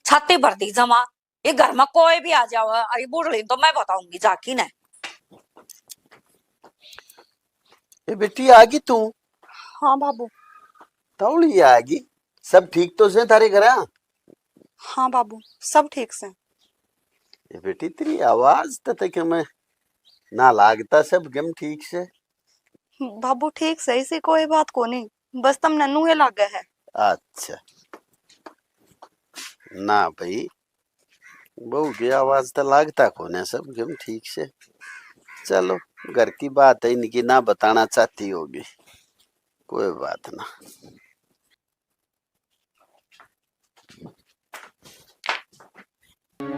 छाती भर दी जमा। ये घर में कोई भी आ जाओ अरे बूढ़ तो मैं बताऊंगी जाकी ना। ए बेटी आगी तू? हाँ बाबू। तौली आगी, सब ठीक तो से थारे घर? हाँ बाबू सब ठीक से। ए बेटी तेरी आवाज तो तक मैं ना लागता सब गम ठीक से। बाबू ठीक से, इसी कोई बात को नहीं, बस तुम नन्नू है लागे है। अच्छा ना भाई, बहू की आवाज तो लागता कोने सब गम ठीक से। चलो घर की बात है, इनकी ना बताना चाहती होगी, कोई बात ना।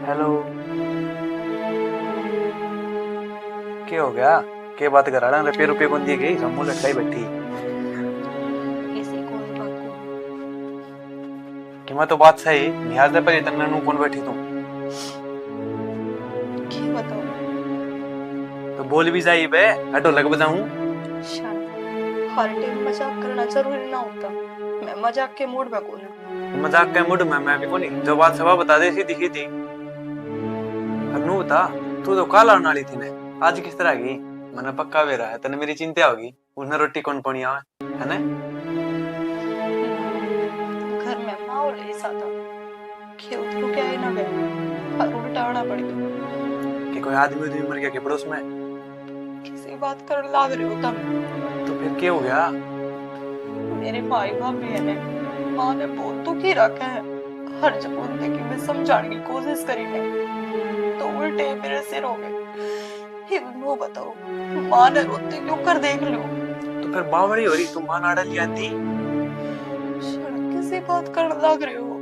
हेलो, क्या हो गया? के बात करा रहा रुपये रुपये कौन दी गई? समूह लटकाई बैठी ऐसी कोई बात को कि मैं तो बात सही निहाज दे पर इतना नू कौन बैठी तू? क्या बताऊं? तो बोल भी जाई बे, हटो लग बजाऊं। हर टाइम मजाक करना जरूरी ना होता, मैं मजाक के मूड में कौन हूं। मजाक के मूड में मैं भी कोनी, जो बात सभा बता दे सी दिखी थी। नू बता, तू तो काला नाली थी ने, आज किस तरह गई? मैंने पक्का वे रहा है तने मेरी चिंता होगी, उसने रोटी कौन पड़ी आवे है ना? घर में माहौल ऐसा था कि उधर क्या है ना गए, हर उल्टा आना पड़ गया कि कोई आदमी उदमी मर गया के पड़ोस में? किसी बात कर लाग रहे हो तब। तो फिर क्या हो गया? मेरे भाई भाभी ने माँ ने बहुत दुखी रखा है, हर जब उनके कि मैं समझाने की कोशिश करी है तो उल्टे मेरे सिर हो गए। वो बताओ माँ ने रोते क्यों कर देख लो। तो फिर बावड़ी हो रही, तुम मां नाड़ा लिया थी। किसी बात कर लग रहे हो,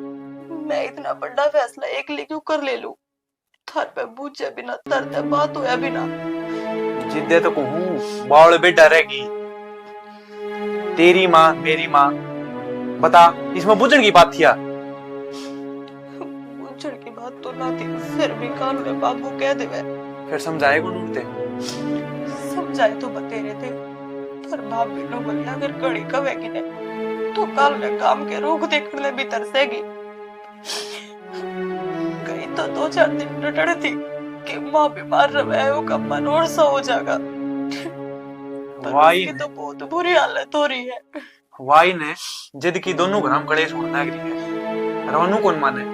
मैं इतना बड़ा फैसला एक ले क्यों कर ले लूं। थर पे बूझे बिना तरते बात होया बिना। जिद्दे तो कहूँ बावड़ बेटा रहेगी, तेरी माँ मेरी माँ, बता इसमें बुझन की बात थिया। बूझन की बात तो ना थी, फिर भी काल में बाबू कह देवे। फिर समझाए कौन उनते? समझाए तो बतेरे थे, पर बाप बिनो बोलिया अगर कड़ी कवेगी ने तो काल में काम के रोग देखने भी तरसेगी। गई तो 2-4 दिन रटड़ थी कि माँ बीमार रहे हो का मन और सा हो जाएगा। वाई तो बहुत बुरी हालत हो रही है। वाई ने जिद की दोनों ग्राम कलेश होना लग रही है। रोनू कौन माने,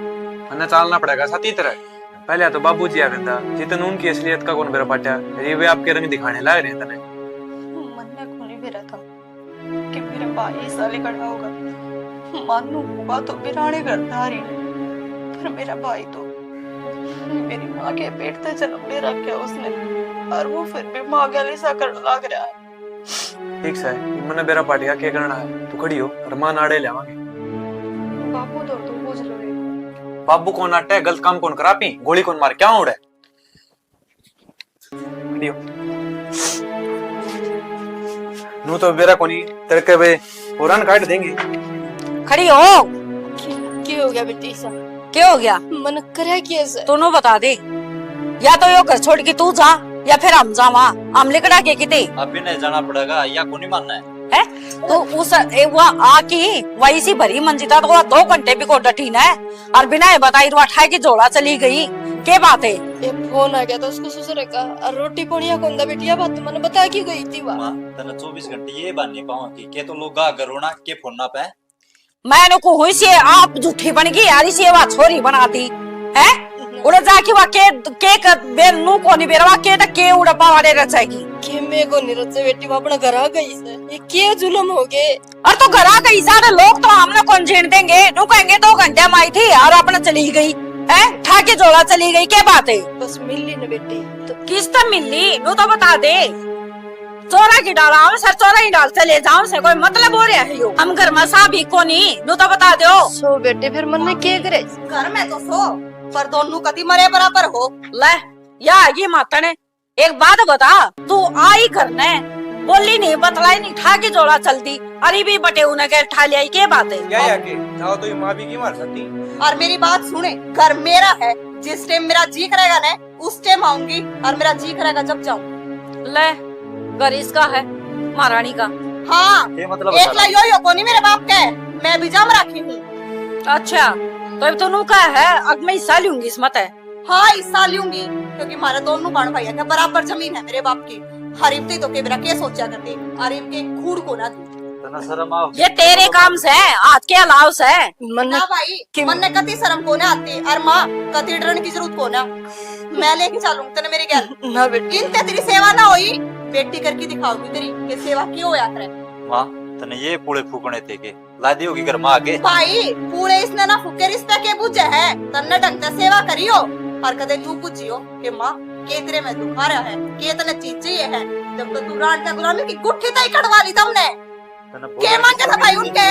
मन्ने चालना पड़ेगा साथी तरह। पहले तो बाबू जी आगंदा जितन उनकी असलियत का कौन बेरा पाटा, ये वे आपके रंग दिखाने लग रहे हैं तने। मन में खुली भी रहा था कि मेरा भाई साली खड़ा होगा, मानू होगा तो बिराने गर्दारी है, पर मेरा भाई तो मेरी माँ के पेट से जन्म ले रखा उसने, और वो फिर भी माँ गले सा कर लग रहा है। ठीक है, मैंने बेरा पाटिया क्या करना है, तू खड़ी हो और मां नाड़े लेवांगे। बाबू तो पूछ लो रे। बाबू कौन आटे, गलत काम कौन करा पी, गोली कौन मार, क्या उड़े? खड़ी हो। नू तो बेरा कोनी तड़के वे पुरान काट देंगे। खड़ी हो। क्या हो गया बेटी सा? क्या हो गया? मन करे कैसे? तूने बता दे, या तो यो घर छोड़ के तू जा या फिर हम जावा। हम लिकड़ा के किते अभी नहीं जाना पड़ेगा या को नहीं मानना है? तो उस वहाँ आकी वही सी भरी मंजिता तो 2 घंटे भी को डटीना है और बिना ये बताई रुआ ठाई की जोड़ा चली गई। क्या बात है? ये फोन आ गया था उसको ससुर का, और रोटी पोड़िया कौन दा बेटिया बात मैंने बता की गई थी। मां तने 24 घंटे ये बात नहीं पाऊं कि तो लोग गा करोना के फोन ना पे। मैंने को हुई से आप झूठी बन गई यार, इसे वा छोरी बनाती है। उड़े जाके वा के कर बेर नु कोनी बेरवा के उड़ा पावाड़े रचाएगी के मैं को नहीं रचे बेटी वो अपना घर आ गई से। ये क्या जुल्म हो गए। और तो घर आ गई सारे लोग तो हमने कौन जीण देंगे। नु कहेंगे 2 घंटे में आई थी और अपना चली गई है, ठाके जोड़ा चली गई। क्या बात है? बस मिली न बेटी तो किस्त मिली नु तो बता दे। चोरा की डाला हम सर चोरा ही डाल चले जाओ से कोई मतलब हो रहा है यो। हम घर में सा भी को नहीं नु तो बता दो। सो बेटे फिर मन में क्या करे? घर में तो सो पर दोनों कदी मरे बराबर हो। ले या ये माता ने एक बात बता, तू आई घर ने बोली नहीं बतलाई नहीं, ठाके जोड़ा चलती अरे भी बटे उन्हें के ठा लिया। क्या बात है? क्या या के जाओ तो ये मां भी की मार सकती। और मेरी बात सुने, घर मेरा है, जिस टाइम मेरा जी करेगा ना उस टाइम आऊंगी और मेरा जी करेगा जब जाऊं। ले घर इसका है, महारानी का। हाँ ये मतलब एक यो को नहीं मेरे बाप के, मैं भी जम रखी हूँ। अच्छा तो अब तो का है, अब मैं हिस्सा लूंगी इस मत है। हाँ हिस्सा लूंगी क्योंकि हमारे दोनों बहन भैया के बराबर जमीन है मेरे बाप की। हरिफ्ती तो के मेरा क्या सोचा करती अरे इनके खूड़ को ना तना शर्म आओ। ये तेरे काम से हाथ के अलाव से मन ना भाई मन ने कति शर्म को ना आती और माँ कति डरने की जरूरत को ना। मैं लेके चलूंगी तेने मेरे घर ना बेटी इनते तेरी सेवा ना हुई बेटी करके दिखाऊंगी तेरी ये सेवा क्यों होया करे। मां तने ये पूरे फूकने थे के लादी होगी घर में आके। भाई पूरे इसने ना फुके रिश्ते के बुझे है तन्ने ढंग से सेवा करियो और कदे तू पूछियो कि माँ केतरे में दुखा रहा है केतने चीज चाहिए है। जब तो तू रात का गुलामी की गुट्ठी तय कटवा ली तुमने के मांगे था भाई उनके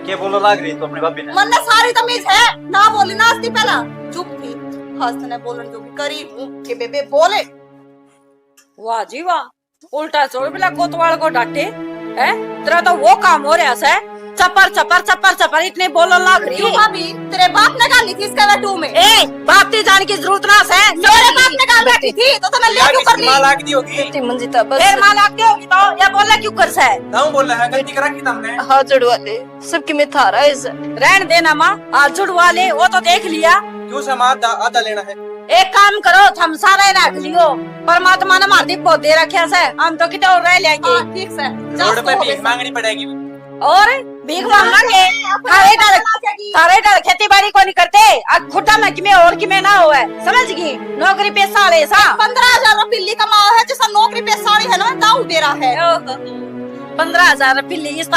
के बोलो लाग रही तो अपनी भाभी ने मन में सारी तमीज है ना बोली ना आस्ती पहला चुप थी हंसने बोलन जो भी करी हूँ कि बेबे बोले। वाह जी वाह उल्टा छोड़ बिला कोतवाल को डांटे है तेरा तो वो काम हो रहा है चपर चपर चपर चपर इतने बोलो लाग रही है। भाभी तेरे बाप ने गाली थी इसका टू में ए बाप की जान की जरूरत ना है मेरे बाप ने गाल बैठी थी तो तुम्हें ले क्यों कर ली मां लाग दी होगी बेटी मंजिता बस फिर मां लाग दी होगी तो या बोला क्यों कर से नाउ बोल रहा है गलती करा की तुमने हाथ जुड़वा दे सबकी में थारा है इसे रहन देना माँ हाथ जुड़वा ले वो तो देख लिया क्यों से मां आधा लेना है। एक काम करो हम सारे रख लियो परमात्मा ने मार दी पौधे रखे से हम तो कितने और रह लेंगे। ठीक से रोड पे भीख मांगनी पड़ेगी और भीख मांगेंगे थारे डर खेती बाड़ी को नहीं करते अब खुटा में कि में और कि में ना हुआ समझ गई नौकरी पे साले सा 15,000 बिल्ली कमाओ है जैसा नौकरी पे साड़ी है ना दाऊ दे रहा है 15,000 रुपये इस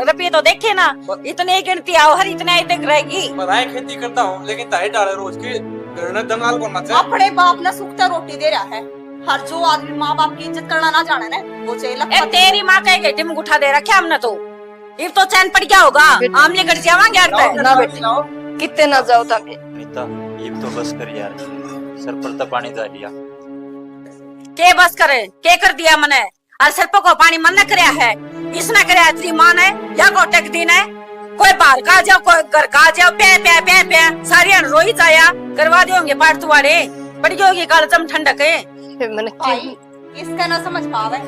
रुपये तो देखे ना, इतने ही गिनती आओ हर इतने ही तक रहेगी। मैं खेती करता हूँ लेकिन ताई डाले रोज की दंगाल को मत अपने बाप ने सुखता रोटी दे रहा है। हर जो आदमी माँ बाप की इज्जत करना ना जाने ने वो ए तेरी माँ कह गई टिम उठा दे रखा हमने तो, इब तो चैन पड़ गया होगा, हम लेकर जावांगे यार पे। ना बेटी कितने ना जाओ तभी नीता ये तो बस कर यार, सर पर तो पानी जा लिया। के बस करे के कर दिया मने, और सिर पर को पानी मन न करया है, इसने करया तेरी माँ ने या को टेक दी ने, कोई बाहर का जाओ कोई घर का जाओ, पे पे पे पे सारी रोई जाया करवा देंगे पाठ तुम्हारे पड़ गई कालचम ठंडक है। मैंने भाई इसका ना समझ पावे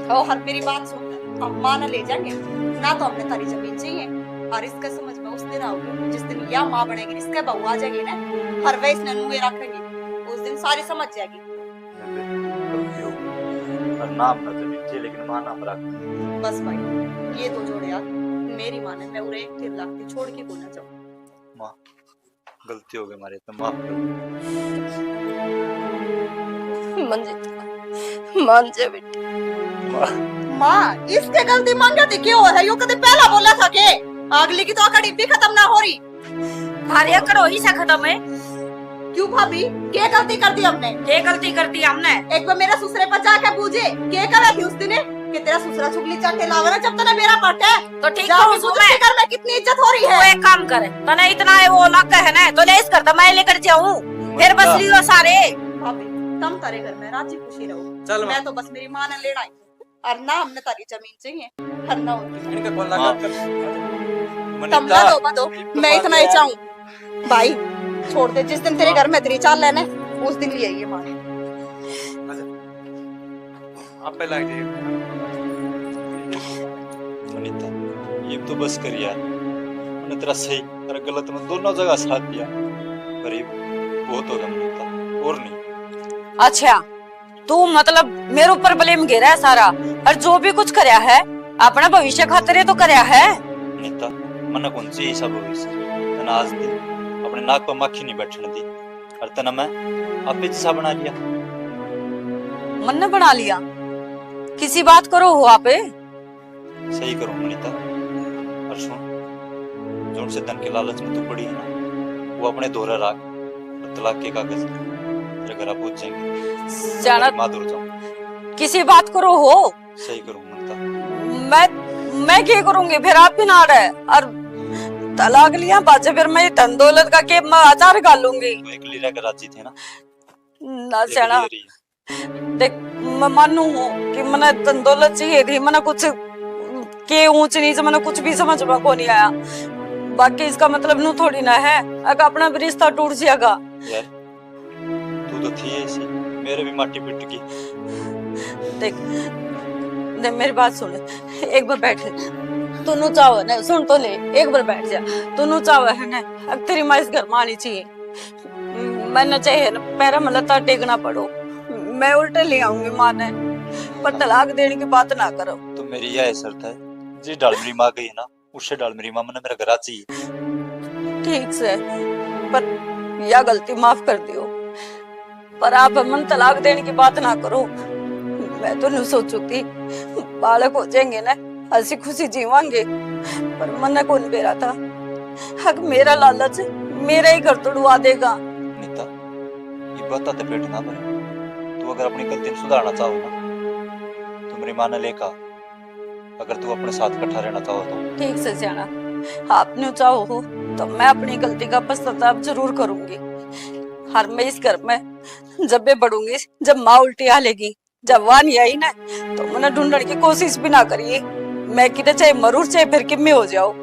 और हर मेरी बात सुन, हम माँ न ले जाएंगे ना तो हमने तारी जमीन चाहिए, और इसका समझ में उस दिन आओगे जिस दिन या माँ बनेगी, इसके बहू आ जाएगी ना, हर वे इसने नुए रखेगी, उस दिन सारी समझ जाएगी। गलती हो गई, और नाम ना जमीन चाहिए लेकिन माँ नाम रख। बस भाई ये दो जोड़े यार मेरी माँ ने, मैं उरे 1 लाख की छोड़ के को ना जाऊँ। माँ गलती हो गई हमारे, तो माफ कर दो। मंजित मान जा बेटी। माँ इसके गलती मान जाती क्यों है, यो कदे पहला बोला था के अगली की तो अकड़ी भी खत्म ना हो रही। भारी अकड़ ही से खत्म है। क्यों भाभी क्या गलती कर दी हमने? के गलती कर दी हमने? एक बार मेरा ससुरे पर जाके पूछे क्या करा थी उस दिन कि तेरा ससुरा चुगली चाटे लावा ना जब तक मेरा पट है तो ठीक जाके है, पूछ के घर में कितनी इज्जत हो रही तू है। एक काम करे, तने इतना है वो लग है ना तो ले इस करता मैं लेकर जाऊं, फिर बस लियो सारे। भाभी तुम तारे घर में राजी खुशी रहो, चल मैं तो बस मेरी माँ ने लेना है, और ना हमने तारी जमीन चाहिए हर ना होती इनका कॉल लगा कर तुम ना दो बदो, मैं इतना ही चाहूँ। भाई छोड़ दे, जिस दिन तेरे घर में तेरी चाल लेना उस दिन ले आइए माँ। आप पे लाइट है अनीता ये तो बस कर यार, मैंने तेरा सही तेरा गलत में दोनों जगह साथ दिया, गरीब बहुत हो गया अनीता और नहीं। अच्छा तू मतलब मेरे ऊपर ब्लेम गिरा है सारा, और जो भी कुछ करया है अपना भविष्य खातिर तो करया है। अनीता मन कौन सी सब भविष्य तना आज दी अपने नाक पर मक्खी नहीं बैठने दी, और तना मैं आप जैसा बना लिया। मन ने बना लिया, किसी बात करो हो आप सही करूं अनीता, और सुन जो से धन के लालच में तू पड़ी है ना वो अपने दोहरा राख, और तलाक के कागज तेरे घर पहुंच जाएंगे, जाना माधुर जाऊं। किसी बात करो हो, सही करूं अनीता। मैं क्या करूंगी फिर, आप भी ना रहे और तलाक लिया बाजे, फिर मैं धन दौलत का के मैं आचार गालूंगी। तो एक लीरा के राजी थे ना ना जाना देख, मैं मानू हूँ कि मैंने धन दौलत चाहिए थी, मैंने कुछ के ऊंच नीच मैंने कुछ भी समझ में को नहीं आया, बाकी इसका मतलब नू थोड़ी ना है अगर अपना भी रिश्ता टूट जाएगा। यार तू तो थी ऐसी, मेरे भी माटी पिट की। देख मेरी बात सुन, एक बार बैठ, तू चाहो ना सुन तो ले, एक बार बैठ जा, तू चाहो है ना अब तेरी माँ इस घर में आनी चाहिए, मैंने चाहिए ना पैरा में लता टेकना पड़ो, मैं उल्टे ले आऊंगी माँ ने, पर तलाक देने की बात ना करो। तो मेरी यह शर्त है, जी डाल मेरी माँ गई है ना उससे डाल मेरी माँ मैंने मेरा घर चाहिए। ठीक से, पर यह गलती माफ कर दियो, पर आप मन तलाक देने की बात ना करो। मैं तो नहीं सोचू थी बालक हो जाएंगे ना हंसी खुशी जीवांगे, पर मन को नहीं बेरा था हक मेरा लालच मेरा ही घर तोड़वा देगा। नीता ये बताते पेट ना भरे, तू अगर अपनी गलती सुधारना चाहो ना तो मेरी माँ ने लेकर, अगर तू अपने साथ इकट्ठा रहना चाहो तो। ठीक से जाना, आपने चाहो हो तो मैं अपनी गलती का पश्चाताप जरूर करूंगी, हर मैं इस घर में जब मैं बढ़ूंगी, जब माँ उल्टी आ लेगी, जब वहां नहीं आई ना तो मैंने ढूंढने की कोशिश भी ना करिए, मैं किधर चाहे मरूर चाहे फिर कि मैं हो जाऊं।